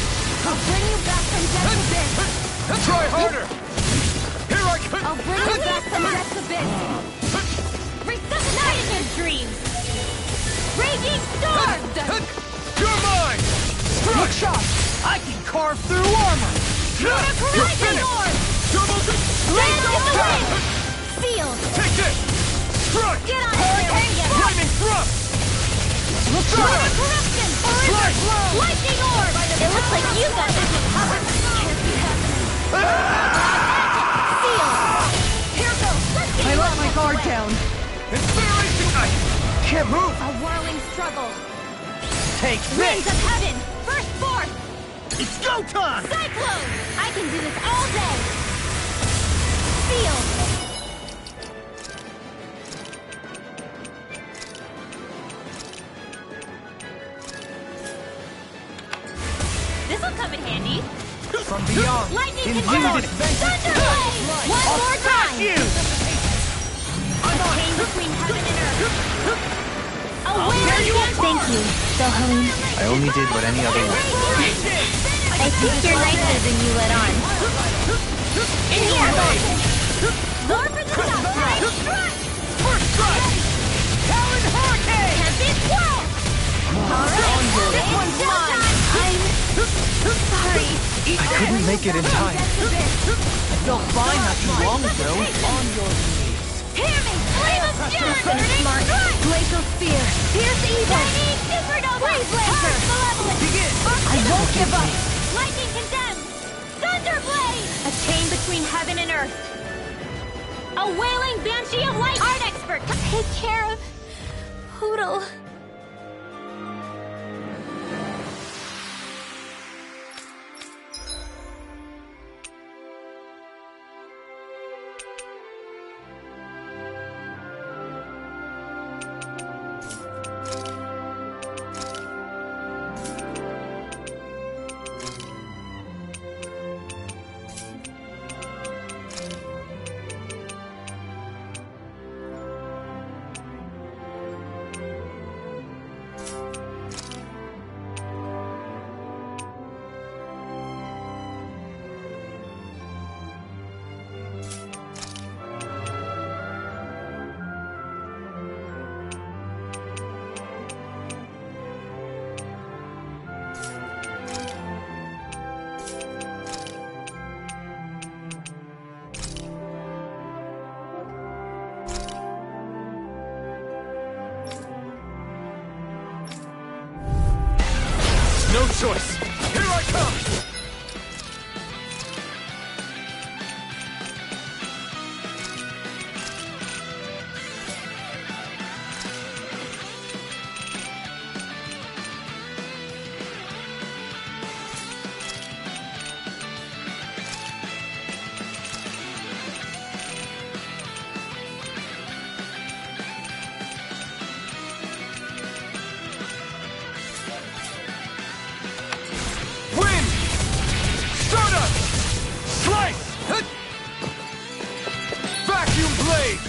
I'll bring you back from Death's Abyss! Try harder! Here I come! I'll bring you back from Death's Abyss! Resuscitation dreams! Raging storm! You're mine! Struck! Shot! I can carve through armor! You're Lightning finished! orb! Double Land in the tap! wind! Seal! Take this! Struck! Get on there! Flaming thrust! Solar corruption! Slice! Lightning orb! It looks like you got this covered! Can't be happening! Seal! Here goes! Let's get I you let up my guard elsewhere. down. Incineration! I can't move! A whirling struggle! Take Winds of heaven! Burst forth! It's go time! Cyclone! I can do this all day! Seal! This'll come in handy! From beyond, Lightning imbue control! this vanquished Thunderblade! One more time! you! Pain between heaven and earth! A there you wailing Thank you, Belhalim. I only did what any other would. I I think you're nicer than you let on. In here! More for the top side! First strike! Talon Hurricane! Tempest Swirl! Alright, this one's mine! I'm sorry. I couldn't make it in time. I felt fine not too long ago. On your knees. Hear me! Flame of Fury! Burning Strike! Glacial Spear! Pierce Evil! Shining Supernova! Blaze Lancer! Malevolent! Begin! I won't give up! Lightning Condemned! Thunderblade! A chain between heaven and earth. A wailing Banshee of Light! Art Expert! Take care of Poodle. No choice. Here I come!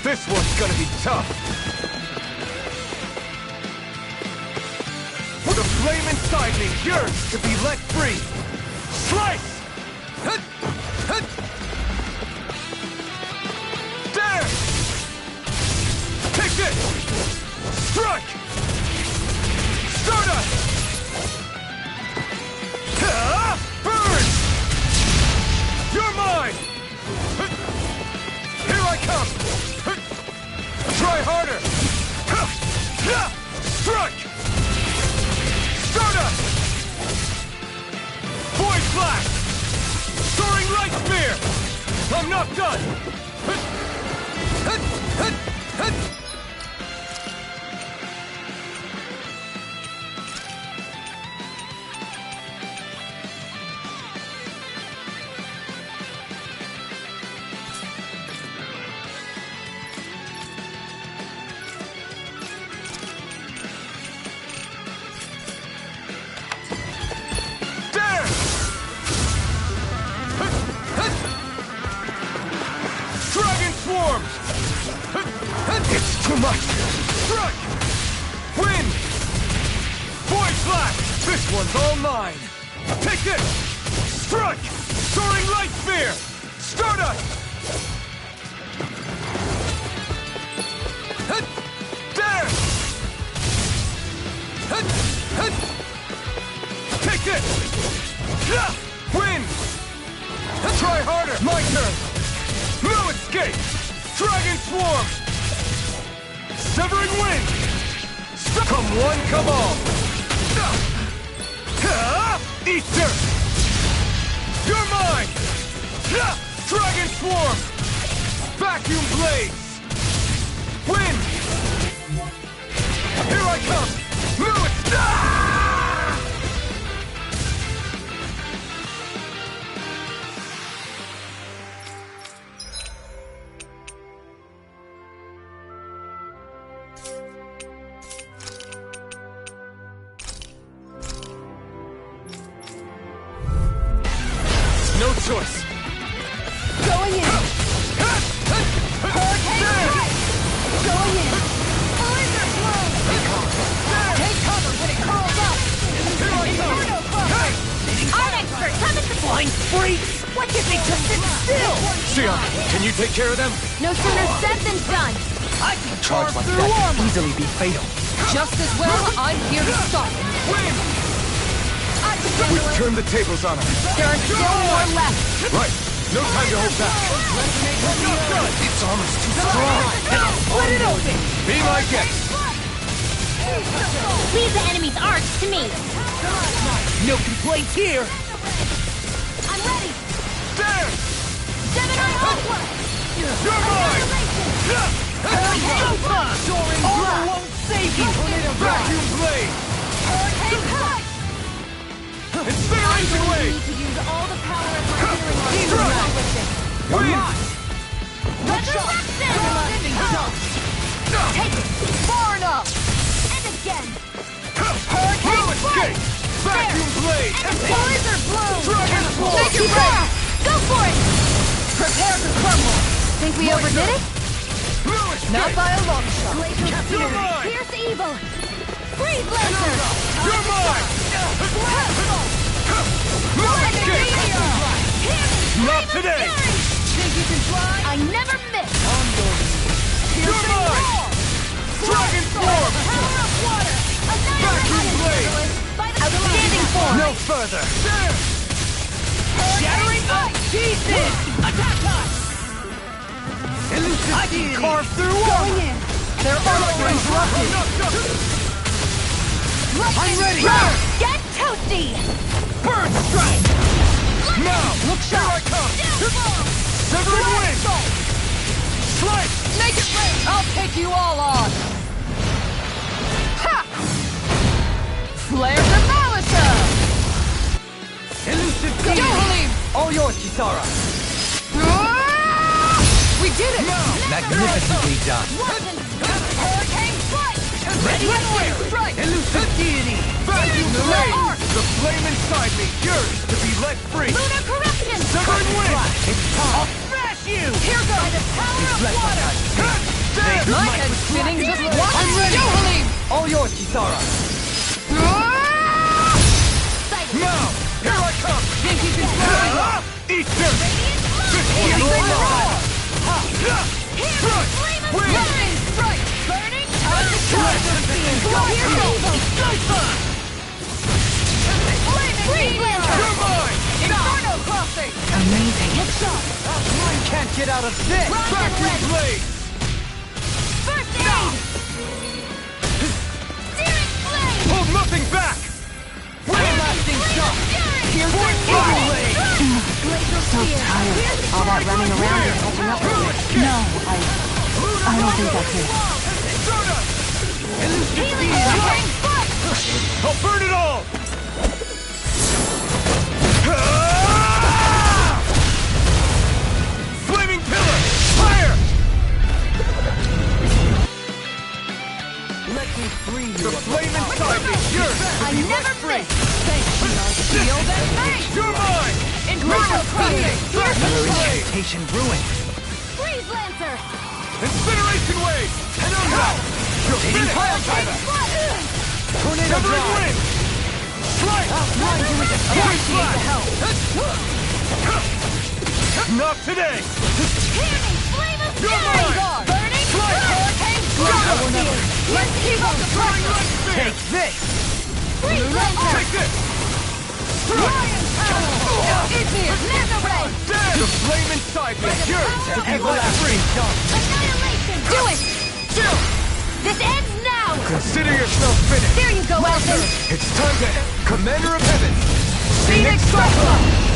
This one's gonna be tough. The flame inside me yearns to be let free. Slice! There! Take this! Strike! Stardust! Burn! You're mine! Here I come! Try harder! Strike! Stardust! Void Flash! Soaring Light Spear! I'm not done! It's too much! Strike! Wind! Void Flash! This one's all mine! Take this! Strike! Soaring Light Spear! Stardust! There! Take this! Wind! Try harder! My turn! No escape! Dragon Swarm! Severing Wind! Come one, come all! Ether! You're mine! Dragon Swarm! Vacuum Blades! Wind! Here I come! No escape! No choice. Going in. Hurricane! Going in. Blizzard Blow! Take cover when it curls up. Art Expert! take care of them? No sooner said than done. I can A charge like that could easily be fatal. Just as well, I'm here to stop. Win! I can handle We've it. turned the tables on her. There are still more left. Right. No time to hold back. It's almost too strong. Split it open. Be my guest. Leave the enemy's arch to me. No complaints here! I'm ready. There! Gemini Ultra. You're mine! Soaring Order won't save you! Vacuum blade! Hurricane Strike. Incineration I wave! need to use all the power of my healing Strike. arts to deal with this. Win! Resurrection! Take it! Far enough! And again! Hurricane No Strike! escape! Vacuum blade! Blizzard Bloom! Dragon Force! Make it back! Go for it! Prepare to crumble! Think we overdid it? No escape! Not by a long shot. Glacial You're Fury! mine! Pierce evil! Freeze Lancer! You're mine! No escape! Not today! Think you can fly? I never miss! You're mine! Dragon Form! Power of water! Vacuum blade! By the outstanding form! No further! There! Shattering up pieces! Attack us! I can carve through Going in! Their armor interrupted! I'm ready! Get toasty! Burn strike! Now! Look Here I sharp! come! Severing wind! Slice! Make it rain! I'll take you all on! Ha! Flare the Malisa! Elusive Go, beam! Halim! All yours, Kisara! We did it! Magnificently done. Hurricane Strike! Ready and where? Strike! Elusive deity! Vacuum Lunar blade! arc! The flame inside me yearns to be let free! Lunar Corruption! Severing wind! It's time. I'll smash you! Here goes the power of water! There! My head's spinning just once! I'm ready! Go, Halim! All yours, Kisara! Now! Here I come! Think you can fly? Eat this! This one's Piercing yours! roar! Strike! Wind! Lightning Strike! Burning out the charge! Flaming Lantern! You're mine! Inferno Crossing! Amazing. Mine can't get out of this! Rock and Vacuum red. blade! First aid! Searing Flame! Hold nothing back! Lasting shot! So tired. All that running around and catching up with it. No, I don't think that's it. Healing Hurricane Strike! I'll burn it all! Flaming pillar! Fire! Let me free you. The flame inside me yearns to I be never let free. miss! Thanks, Shield and Fate! You're mine! Inferno Crossing! Another Blade! incantation ruined. Freeze Lancer! Incineration wave! Penumbra! You're finished! Hurricane Strike! Tornado Severing wind! Slice! Mind you with a Point flash! flash! Not today! Healing Flame of You're Fury! mine! Burning Slice! Hurricane Strike! Let's keep up the pressure! Take this! Freeze Lancer! Take this! Lion Power! Igneous Laser Ray! The flame inside me yearns to be let free! Annihilation! Do it! Still! This ends now! Consider yourself finished. There you go, Elton! It's time to Commander of Heaven. Phoenix Cyclone!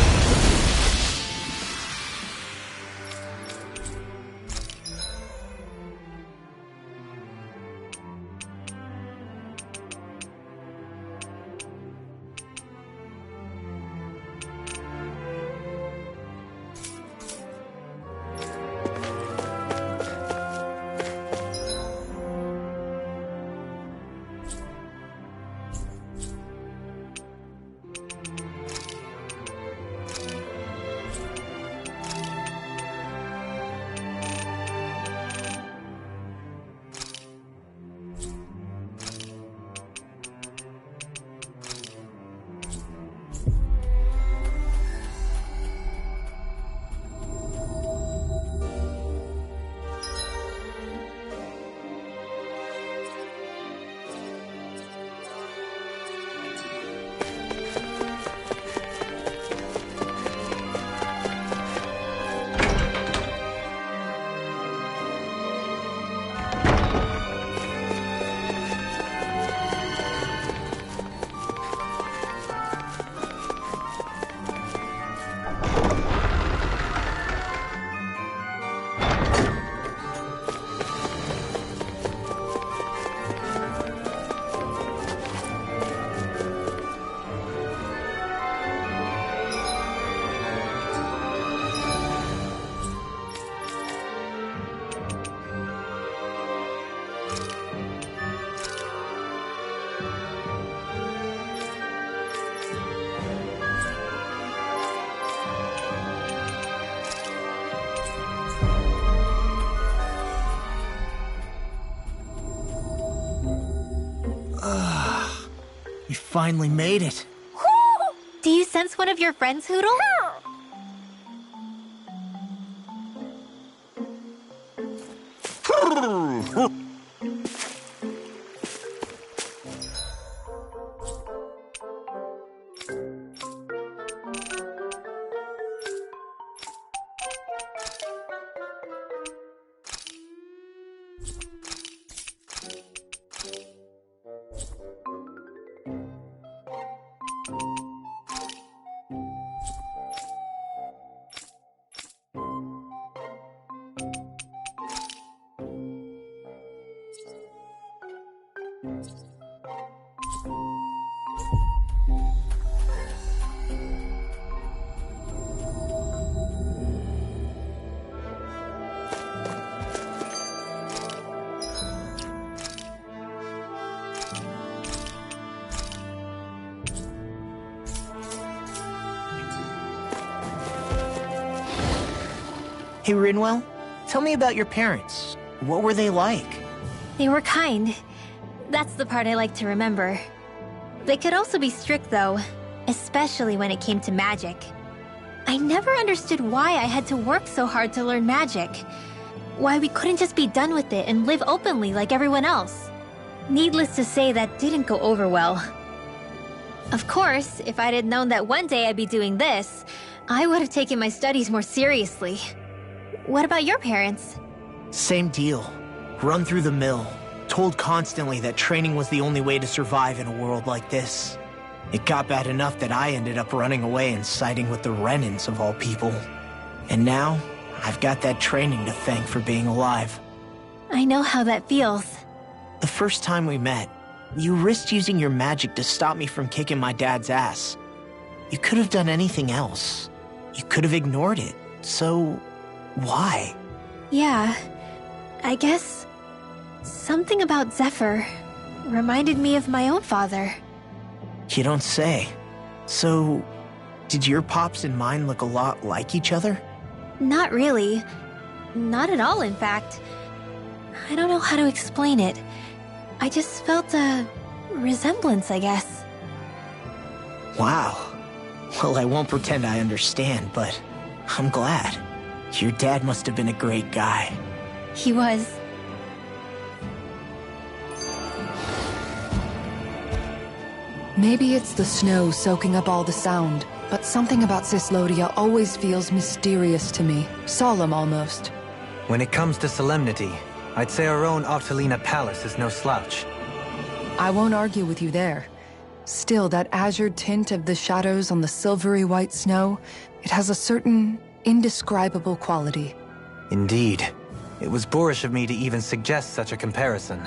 We finally made it. Do you sense one of your friends, Hootle? Hey, Rinwell, tell me about your parents. What were they like? They were kind. That's the part I like to remember. They could also be strict, though, especially when it came to magic. I never understood why I had to work so hard to learn magic. Why we couldn't just be done with it and live openly like everyone else. Needless to say, that didn't go over well. Of course, if I'd had known that one day I'd be doing this, I would have taken my studies more seriously. What about your parents? Same deal. Run through the mill. Told constantly that training was the only way to survive in a world like this. It got bad enough that I ended up running away and siding with the Renans of all people. And now, I've got that training to thank for being alive. I know how that feels. The first time we met, you risked using your magic to stop me from kicking my dad's ass. You could have done anything else. You could have ignored it. So, why? Yeah, I guess something about Zephyr reminded me of my own father. You don't say. So, did your pops and mine look a lot like each other? Not really. Not at all, in fact. I don't know how to explain it. I just felt a resemblance, I guess. Wow. Well, I won't pretend I understand, but I'm glad. Your dad must have been a great guy. He was. Maybe it's the snow soaking up all the sound, but something about Cyslodia always feels mysterious to me. Solemn, almost. When it comes to solemnity, I'd say our own Octolina Palace is no slouch. I won't argue with you there. Still, that azure tint of the shadows on the silvery white snow, it has a certain indescribable quality. Indeed. It was boorish of me to even suggest such a comparison.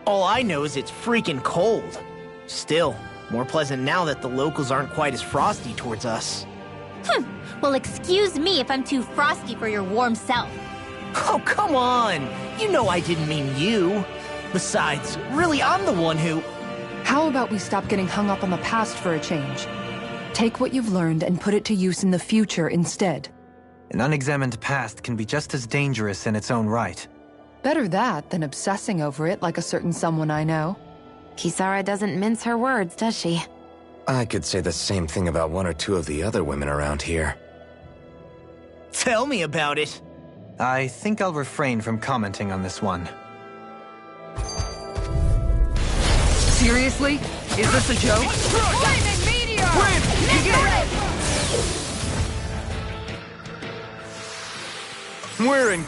All I know is it's freaking cold. Still, more pleasant now that the locals aren't quite as frosty towards us. Well, excuse me if I'm too frosty for your warm self. Oh, come on! You know I didn't mean you. Besides, really, I'm the one who... How about we stop getting hung up on the past for a change? Take what you've learned and put it to use in the future instead. An unexamined past can be just as dangerous in its own right. Better that than obsessing over it like a certain someone I know. Kisara doesn't mince her words, does she? I could say the same thing about one or two of the other women around here. Tell me about it. I think I'll refrain from commenting on this one. Seriously? Is this a joke? Flaming meteor! Wearing.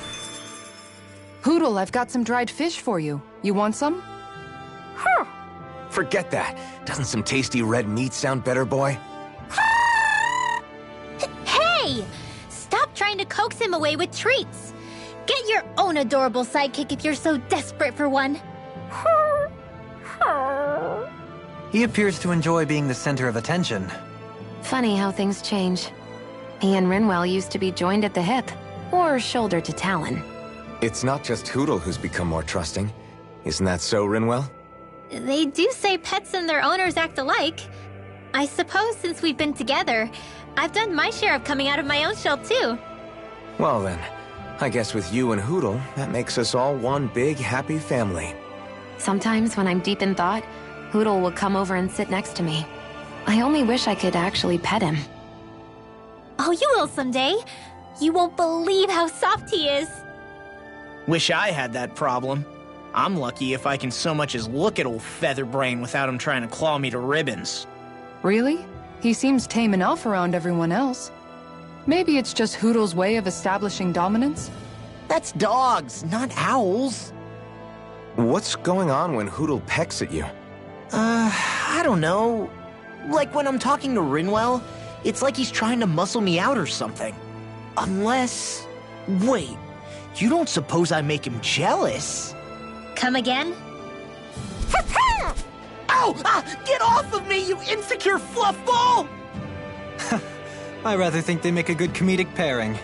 Hootle, I've got some dried fish for you. You want some? Forget that. Doesn't some tasty red meat sound better, boy? Hey! Stop trying to coax him away with treats. Get your own adorable sidekick if you're so desperate for one. He appears to enjoy being the center of attention. Funny how things change. He and Rinwell used to be joined at the hip, or shoulder to talon. It's not just Hootle who's become more trusting. Isn't that so, Rinwell? They do say pets and their owners act alike. I suppose since we've been together, I've done my share of coming out of my own shell too. Well then, I guess with you and Hootle, that makes us all one big, happy family. Sometimes when I'm deep in thought, Hootle will come over and sit next to me. I only wish I could actually pet him. Oh, you will someday. You won't believe how soft he is. Wish I had that problem. I'm lucky if I can so much as look at old Featherbrain without him trying to claw me to ribbons. Really? He seems tame enough around everyone else. Maybe it's just Hootle's way of establishing dominance? That's dogs, not owls. What's going on when Hootle pecks at you? I don't know. Like when I'm talking to Rinwell, it's like he's trying to muscle me out or something. Unless... Wait, you don't suppose I make him jealous? Come again? Ow! Get off of me, you insecure fluff ball! I rather think they make a good comedic pairing.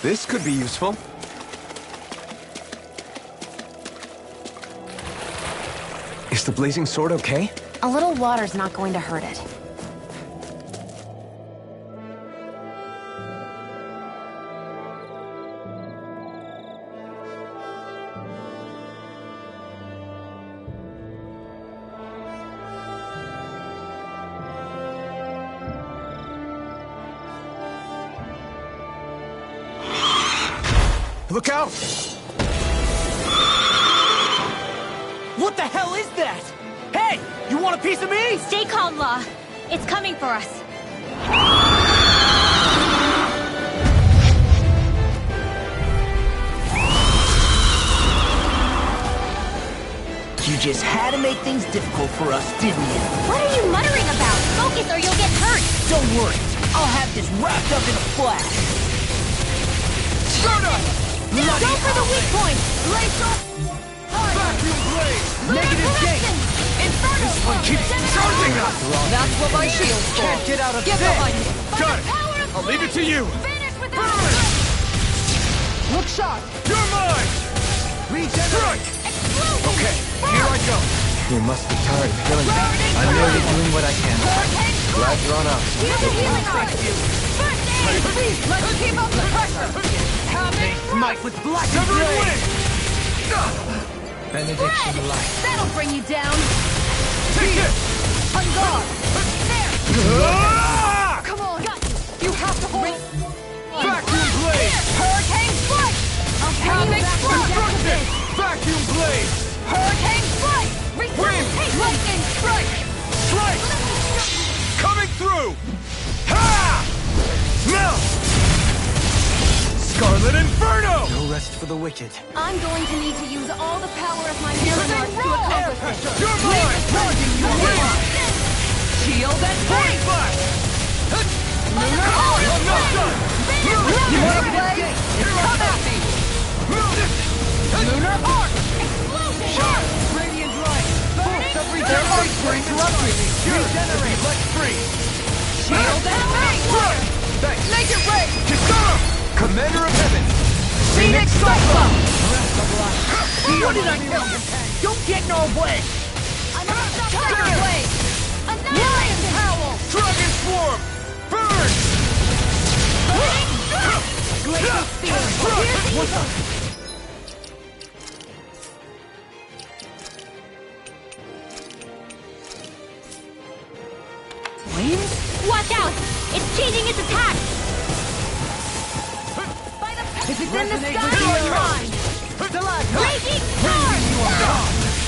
This could be useful. Is the blazing sword okay? A little water's not going to hurt it. Look out! What the hell is that? Hey, you want a piece of me? Stay calm, Law. It's coming for us. You just had to make things difficult for us, didn't you? What are you muttering about? Focus or you'll get hurt. Don't worry, I'll have this wrapped up in a flash. Stardust! Go for the weak point! Lace up! Vacuum blade! Negative gate! Inferno! This one keeps charging us! That's what my shield's for! Can't get out of Get this! behind me! Got it! I'll leave it to you! Finish with the Burn! Look shot! You're mine! Regenerate! explosion! Okay, here I go! You must be tired of killing me. I'm merely doing what I can. Hurricane Glad you're on us. Use the healing art! First aid! Please, let's keep up the pressure! Coming Smite with black Severing wing! Benediction light. That'll bring you down! Take it! On guard! There! Ah! Come on! Got you! You have to hold! Vacuum blade! Hurricane strike! Coming Destruction! Vacuum blade! Hurricane strike! Resuscitate! Lightning strike! Strike! Coming through! Ha! Melt! Scarlet Inferno! No rest for the wicked. I'm going to need to use all the power of my healing arts to accomplish this. You're mine! Shield and blade! Flash! Lunar Horn! I'm not done! You wanna play? Come at me! Lunar Horn! Explosion! Radiant light! Force of Their arts were interrupted! Regenerate! Let's free! Shield and blade! Thanks! Make it rain! Kisara! Commander of Heaven! Phoenix Cyclone! What did I do? Don't get in our way! Another Tiger Blade! Annihilate! Watch out! It's changing its attack! If it's in the sky, you're mine! Raging storm!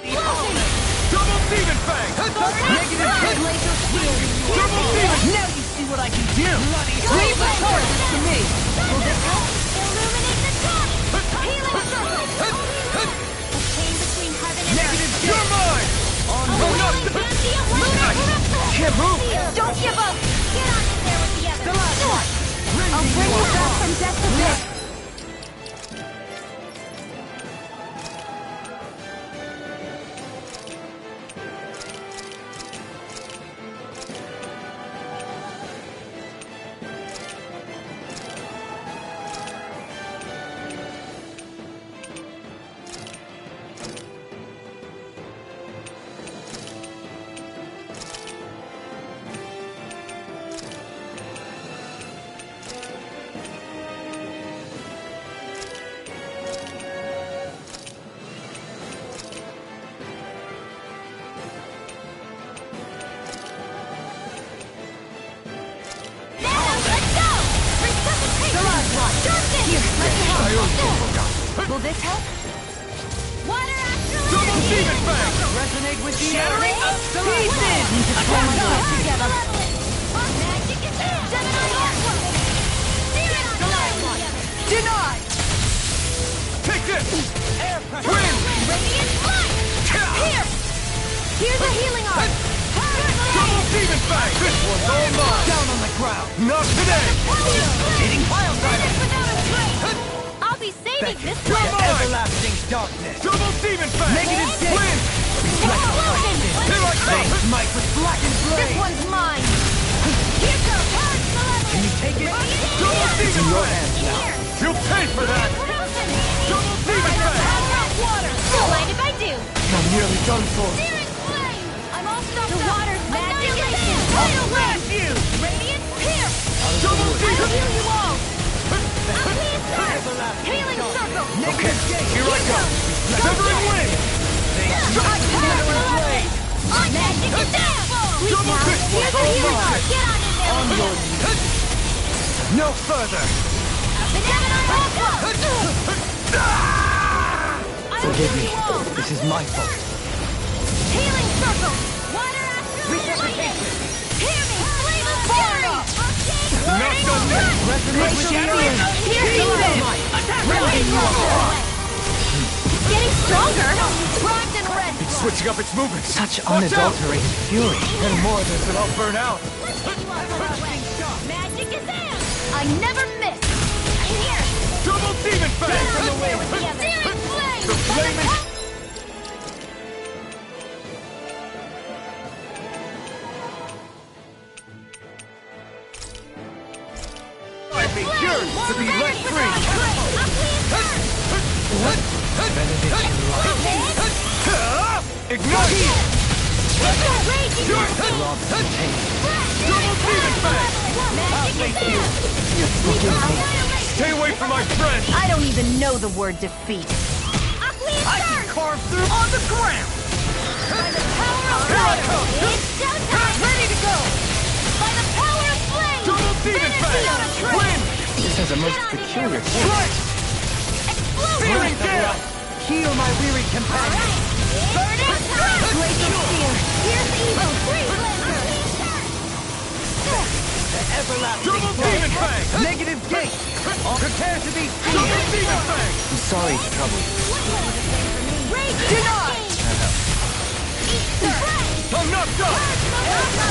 Double Demon Fang! Negative head laser shield! Double Demon! Now you see what I can do! Leave the torches to me! Will this help? Illuminate the top! Healing circle! A chain between heaven and earth! You're mine! Allowing Pantheon lunar corruption! Can't move! Don't give up! Get on in there with the others! I'll bring you back from death to death! Will this help? Water astral Double Demon Fang! Resonate with the Shattering air. up the Pieces! Need to pull myself together. Magic is here! Gemini Aqua! Denied! Take this! Air pressure! Win! Radiant light! Here! Here's a healing arm! Double Demon Fang! This one's all mine! Down on the ground! Not today! Hitting pile driver! Without a trace! I'll be saving this You're one! mine! Everlasting darkness! Double Demon Fang! Negative six! Win! Explosion! Here I come! Face Mike with blackened This blade! one's mine! Here goes! Can you take it? Double It's in Demon your Fang! hands now! You'll pay for that! Double Demon Fang! Water! Don't mind if I do! I'm nearly done for! Searing flame! I'm all stopped up! The water's annihilation! Tidal wave! you! Radiant pierce! Double I'll Demon! heal you all! Please, sir! Healing circle! Okay, here I go! Severing Wing! Magic is down! Please Double now, fist here's a blow. healing arm! Get on in there! On your knees! No further! Gemini Aqua! I'll Forgive heal me. you all! This is my fault. Healing circle! Water astral Resuscitation. Hear me! Flame of fury! Not done yet! Resonate with the air! Release getting stronger! Primed and ready! It's switching up its movements! Such unadulterated fury. And more of this and I'll burn out! Magic is in! I never miss! I'm here! Double Demon Fang! Searing flame! The flame is... I'd be curious to be let free! Ignite! Double Demon Fang! Stay away from my friend! I don't even know the word defeat. I can carve through on the ground! By the power of Here I fire! come! It's showtime! Ready to go! By the power of flame! Double Demon Fang! Win! This has a most peculiar shape. Strike! Searing gale! Heal my weary companion! Burn it! Glacial Spear! Here's evil! Freeze laser! Everlasting Double Demon Fang! Negative gate! Prepare to be Double Demon Fang! I'm sorry to trouble you. Denied! I'm not done!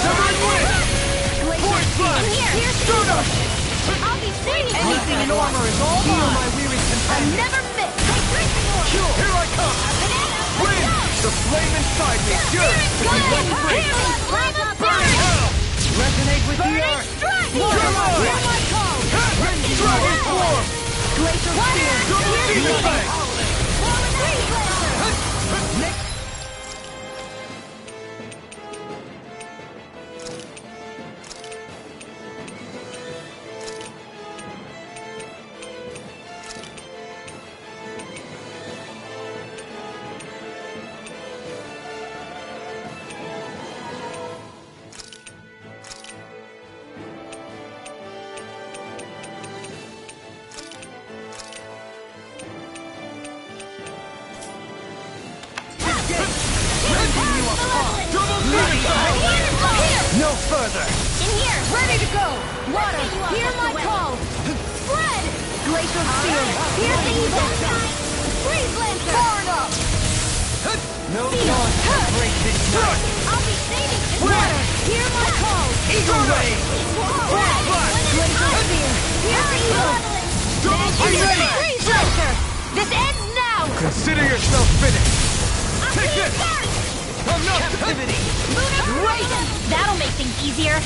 Severing Wing! Point Flash! Stunner! I'll be saving you! anything in armor is all heal my weary I companion! never miss! Drinking Here I come! Win! The flame inside me yearns to be let free! Burn hell! Resonate with the Burning earth! strike! You're mine! Hear my call! Dragon form! Glacial Spear! Double Demon Fang! Freeze Lancer! No further! In here! Ready to go! Water, hear my call! Spread! Glacial Spear! Here's the evil! Freeze Lancer! Far enough! No dawn can break this night! I'll be saving this water! Hear my call! Eagle Ray! Spread! Glacial Spear! Here's the evil! Ready! Freeze Lancer! This ends now! Consider yourself finished! I'll Take see you this! first! I'm not captivity! Great! That'll make things easier.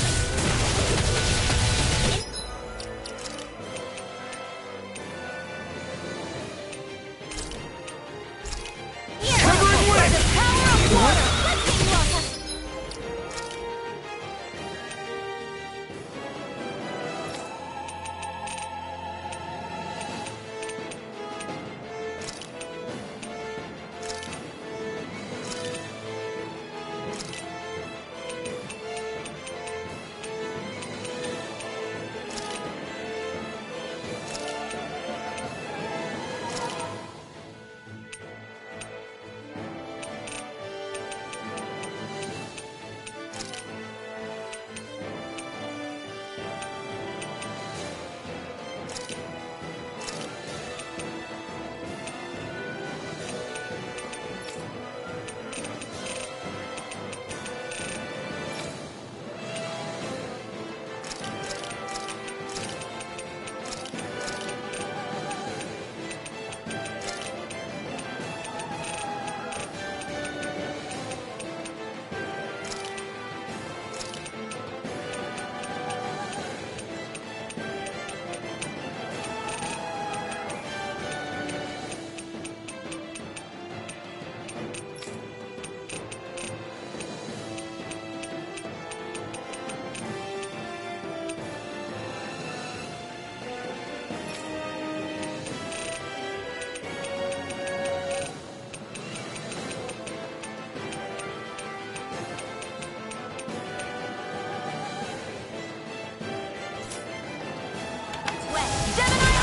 Here, Covering for wind! the power of water. Let's take a look.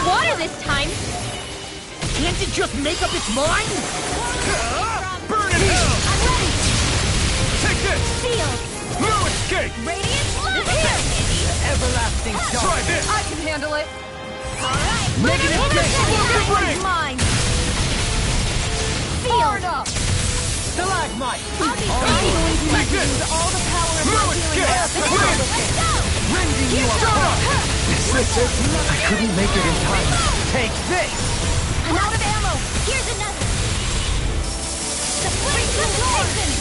Water this time. Can't it just make up its mind? Burn in hell! I'm ready. Take this! Sealed. No escape! Radiant here. Everlasting Try this! I can handle it. All right. Negative Intercept six. one's mine. Sealed. Stalagmite! I'll be All ready. yours. Take this! All the power of No my healing escape! earth. Let's go. Rending you apart! Is this it? I couldn't make it in time. Take this! I'm out of ammo. Here's another. The flame concentration.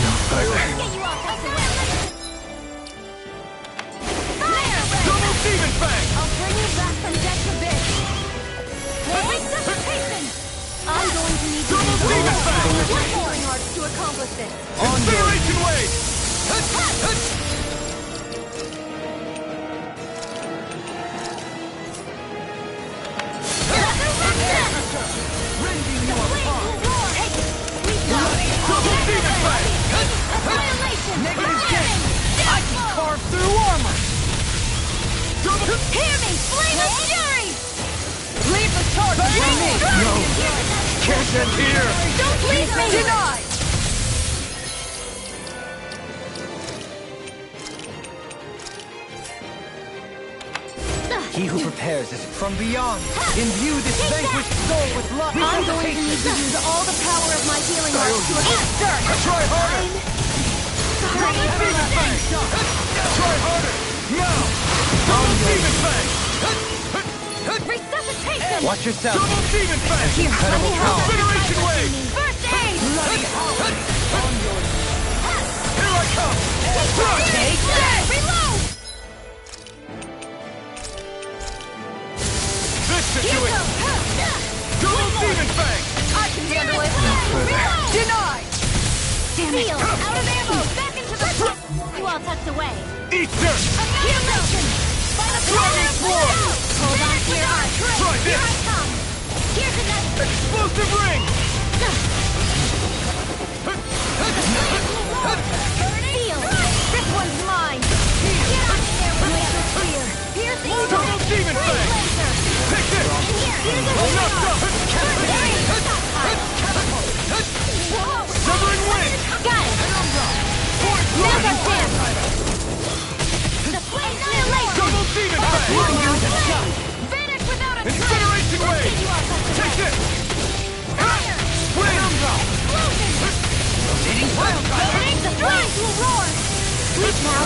No further. Get you off of the way. Fire! Double Demon Fang! I'll bring you back from death to bit. Resuscitation! I'm going to need Double Demon Fang! your healing arts to accomplish this. Incineration Wave! Rending you apart! Double Demon Fang! Negative gain! I can carve through armor! Double... Hear me! Flame of fury! Leave the charge to me. No! Can't end here! Don't leave me! Denied. He who prepares is from beyond. Imbue this vanquished soul with love. I'm going to need to use all the power of my healing arts to assert. Try harder! Sorry. Demon Fang! Try harder! Now! Double Demon Fang! Resuscitation! Watch yourself. Double Demon Fang! Here, let me help. Incineration Wave! First aid! Bloody holiday! On your... Here I come! Take this! Reload! This Easter! Accumulation! By the power of Swarm! Hold on to your arms! Try Here this! I come! Here's another! Explosive ring! Feel! This one's mine! Get out of there, Laser Spear! Piercing Double Demon Fang! Take this! Here's a Enough done! Severing Wing! Got it! Point There's Blast! our chance! The flame annihilation! Double Demon Fang! Vanish without a trace! Incineration Wave! Continue our Take fire! this! Explosion! The flames will roar! Sleep now!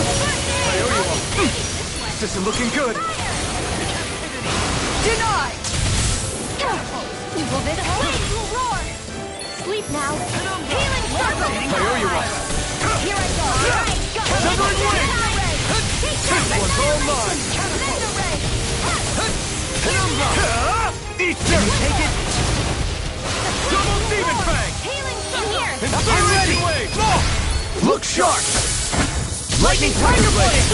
This isn't looking good. Denied! Will this flames will roar! Sleep now! Healing circle! I owe you one. Here I go! Severing Wing! This one's all mine! Easter! Take it. Double Demon Fang! Healing here! Incineration Wave! Look sharp. Lightning Tiger Blade.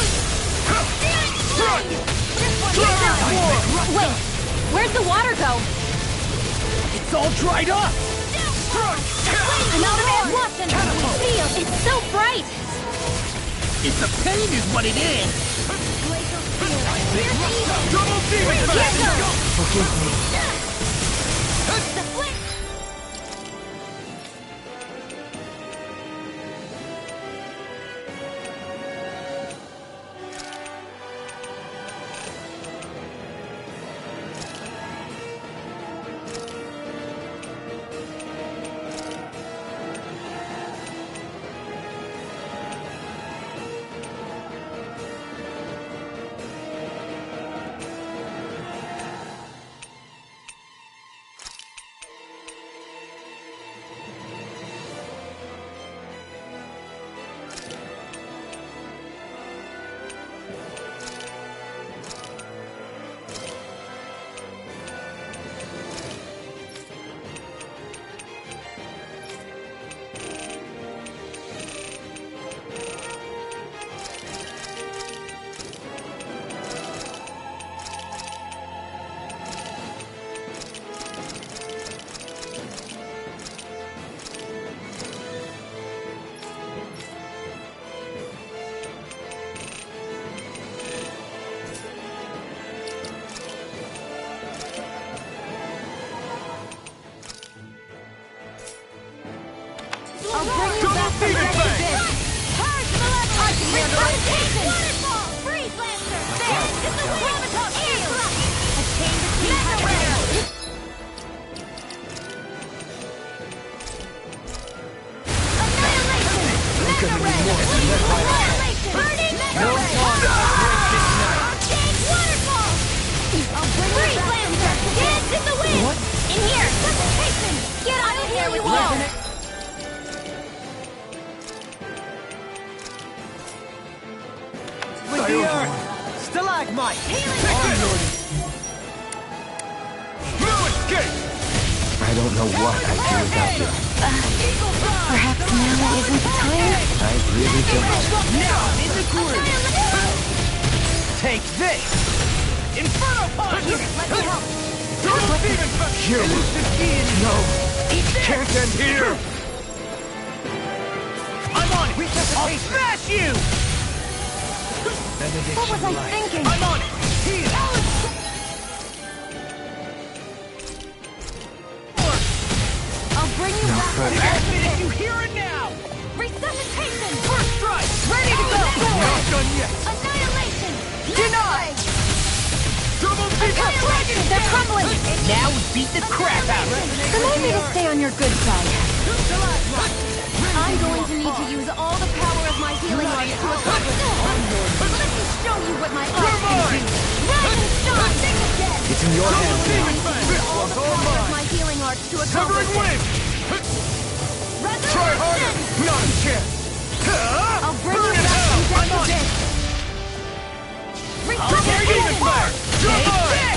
Wait, where's the water go? It's all dried up! I'm out of air! Watson! Feel, it's so bright! It's a pain is what it is! Double Demon Fang! Forgive me. The flame! I'll bring you back from Demon where Fang! you've been! Charge Malevolence! I can handle it! Waterfall! Freeze Lancer! There! This is Gravitas Shield! A chain between Hyperrail! Annihilation! Mega Ray! Annihilation! Burning Mega Ray! Arcane Waterfall! I'll bring you back from Dance in the Wind! What? In here! Suffocation! Get out of here, you all! With the earth! Stalagmite! No escape! I don't know what I'd do without you. Perhaps now isn't the time? I really don't. Now in the groove! Take this! Inferno Punch! Let me help! Double Demon Fang! Here. Elusive Ian! No. Eat this! Can't end here. I'm on it! I'll smash you! What was I thinking? I'm on it! Heal! I'll bring you back from If you hear it now! Resuscitation! First strike! Ready to go! Not done yet! Annihilation! Denied! Double Demon Annihilation! They're crumbling! Now we beat the crap out of it! Remind me to stay on your good side. I'm going to need to use all the power of my healing arts to accomplish this. Let me show you what my arts can do. Rise and shine! Think again! It's in your hands now. All the power of my healing arts to accomplish Severing Wing! this. Try harder! Not a chance! I'll bring Burn you in back hell! from I'm on death it! to Demon Fang! You're mine!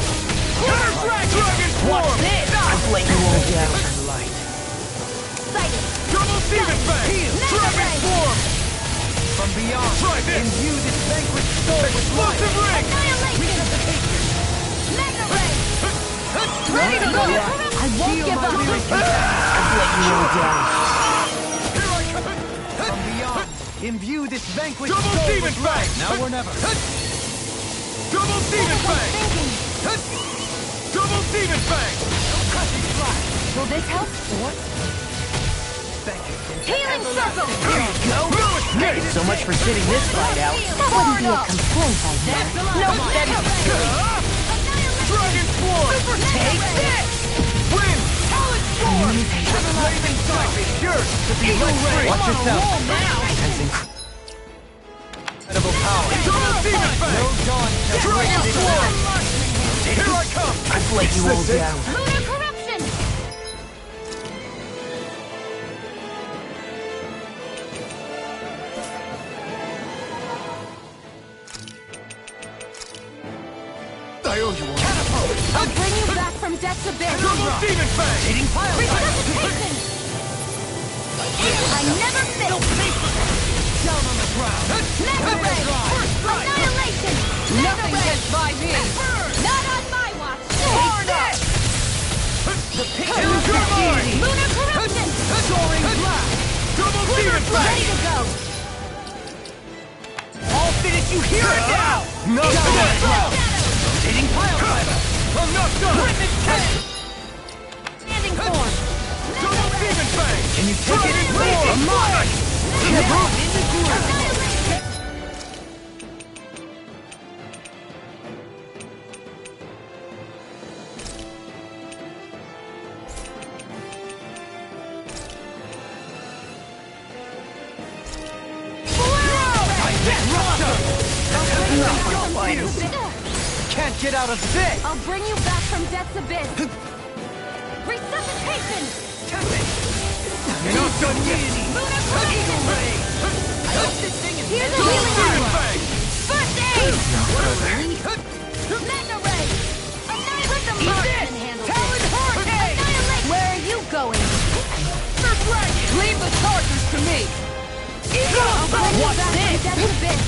Dragon Swarm! I blame you all down in light. Sighted! Double Demon Fang! Mega Dragon Ray! Swarm! From beyond, Try this! imbue this From beyond, imbue this vanquished Double soul Demon with life, Fang! now or never. Double Demon Fang! Double Demon Fang! Will this help? Healing circle! Here you go. So much for sitting this fight out. That wouldn't be a complaint, I hear. No, that is silly. Dragon Swarm! Take this! Win! Talon Swarm! Flame inside me! Yours to be let free! Watch yourself. Incredible power. Double Demon Fang! No dawn shall break Dragon this Swarm! land. Here I come! I've let you all down. Lunar corruption! I owe you all. I'll bring you back from death's abyss! Double Demon Fang! Hitting pile driver. Resuscitation! I never miss! Down on the ground. Mega Ray! Annihilation! Nothing gets by me. Not on my watch! Take this! The picture is deity. Lunar corruption! Soaring blast. Double Demon Fang! Ready to go! I'll finish you here and now. No Down on the chance! ground. Hitting pile driver. I'm not done! Witness test. Standing form! Double Demon Fang! Can you take it in Blazing form? Flash! Now in the groove. Annihilation! Can't get out of this. I'll bring you back from death's abyss! Resuscitation! You're not done yet! Lunar corruption! Here's a Double healing Demon arrow! Fang! First aid! Mega Ray! Let the marksman handle Talon this! Hurricane! Annihilate! Where are you going? The dragon. Leave the chargers to me. I'll bring you What's back from this? death's abyss!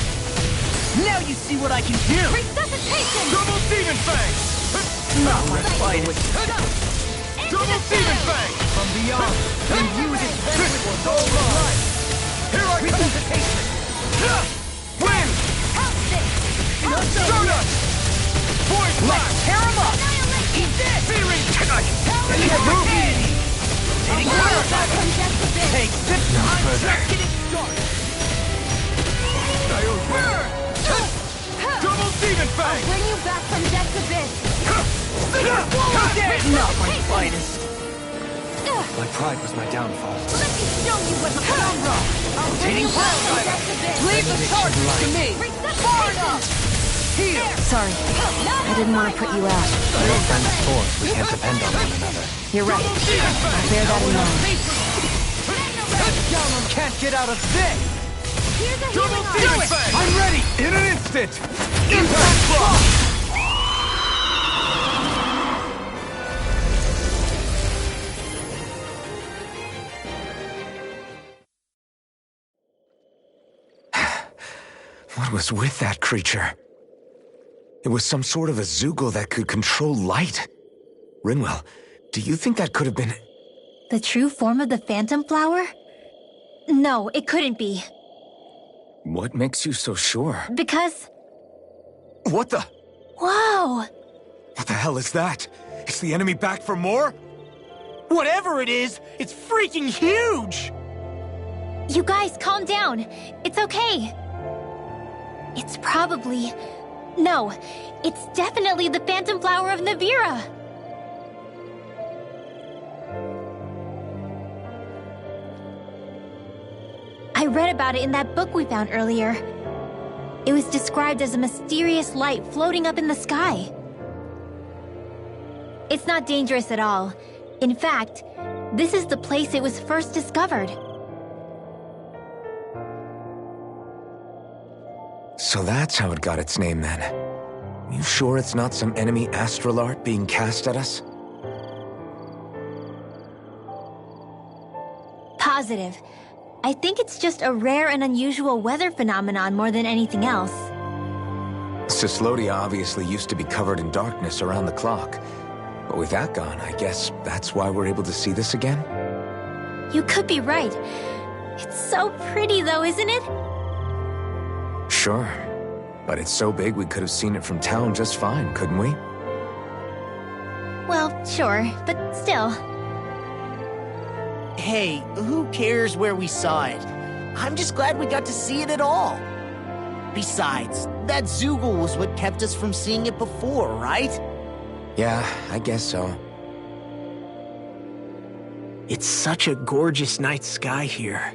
Now you see what I can do. Resuscitation! Double Demon Fang! Not my finest. Double Demon Fang! From beyond, imbue this vanquished soul with life. Here I come! Win! Help this! Stardust! Void Blast! Tear him up. Eat this! Searing tonight! Talon Hurricane. Hitting pile Back driver. from death's abyss! Take this. I'm just getting started. Burn! Double Demon Fang! Bring you back from death's abyss! Not my finest. Ugh. My pride was my downfall. Let me show you what my I'll bring you back from death's abyss! Leave the charges to me. Far enough. Heal. Sorry, I didn't want to put you out. We're friends force. We can't depend on one another. You're right. I'll bear that in mind. Down can't get out of this. Here's a Double healing Demon arrow! Fang! I'm ready. In an instant! Impact Block! What was with that creature? It was some sort of a Zoogle that could control light. Rinwell, do you think that could have been... The true form of the Phantom Flower? No, it couldn't be. What makes you so sure? Because... What the... Whoa! What the hell is that? Is the enemy back for more? Whatever it is, it's freaking huge! You guys, calm down. It's okay. It's probably... No, it's definitely the Phantom Flower of Navira. I read about it in that book we found earlier. It was described as a mysterious light floating up in the sky. It's not dangerous at all. In fact, this is the place it was first discovered. So that's how it got its name then. You sure it's not some enemy astral art being cast at us? Positive. I think it's just a rare and unusual weather phenomenon more than anything else. Cyslodia obviously used to be covered in darkness around the clock. But with that gone, I guess that's why we're able to see this again? You could be right. It's so pretty though, isn't it? Sure. But it's so big we could have seen it from town just fine, couldn't we? Well, sure, but still. Hey, who cares where we saw it? I'm just glad we got to see it at all. Besides, that Zoogle was what kept us from seeing it before, right? Yeah, I guess so. It's such a gorgeous night sky here.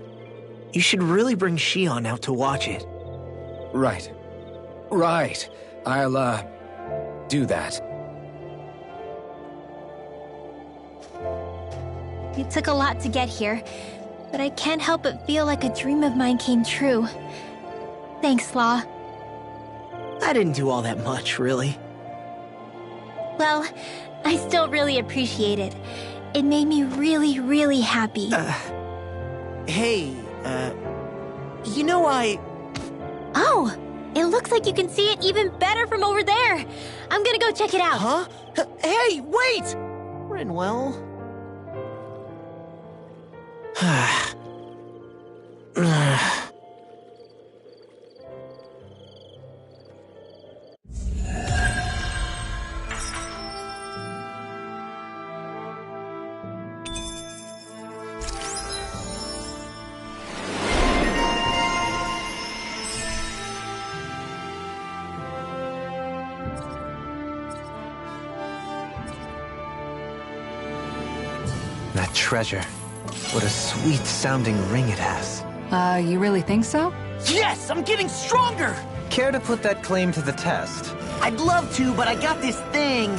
You should really bring Shion out to watch it. Right. Right. I'll, do that. It took a lot to get here, but I can't help but feel like a dream of mine came true. Thanks, Law. I didn't do all that much, really. Well, I still really appreciate it. It made me really, really happy. Hey, you know Oh! It looks like you can see it even better from over there! I'm gonna go check it out! Huh? Hey, wait! Rinwell... That treasure. What a sweet-sounding ring it has. You really think so? Yes, I'm getting stronger! Care to put that claim to the test? I'd love to, but I got this thing.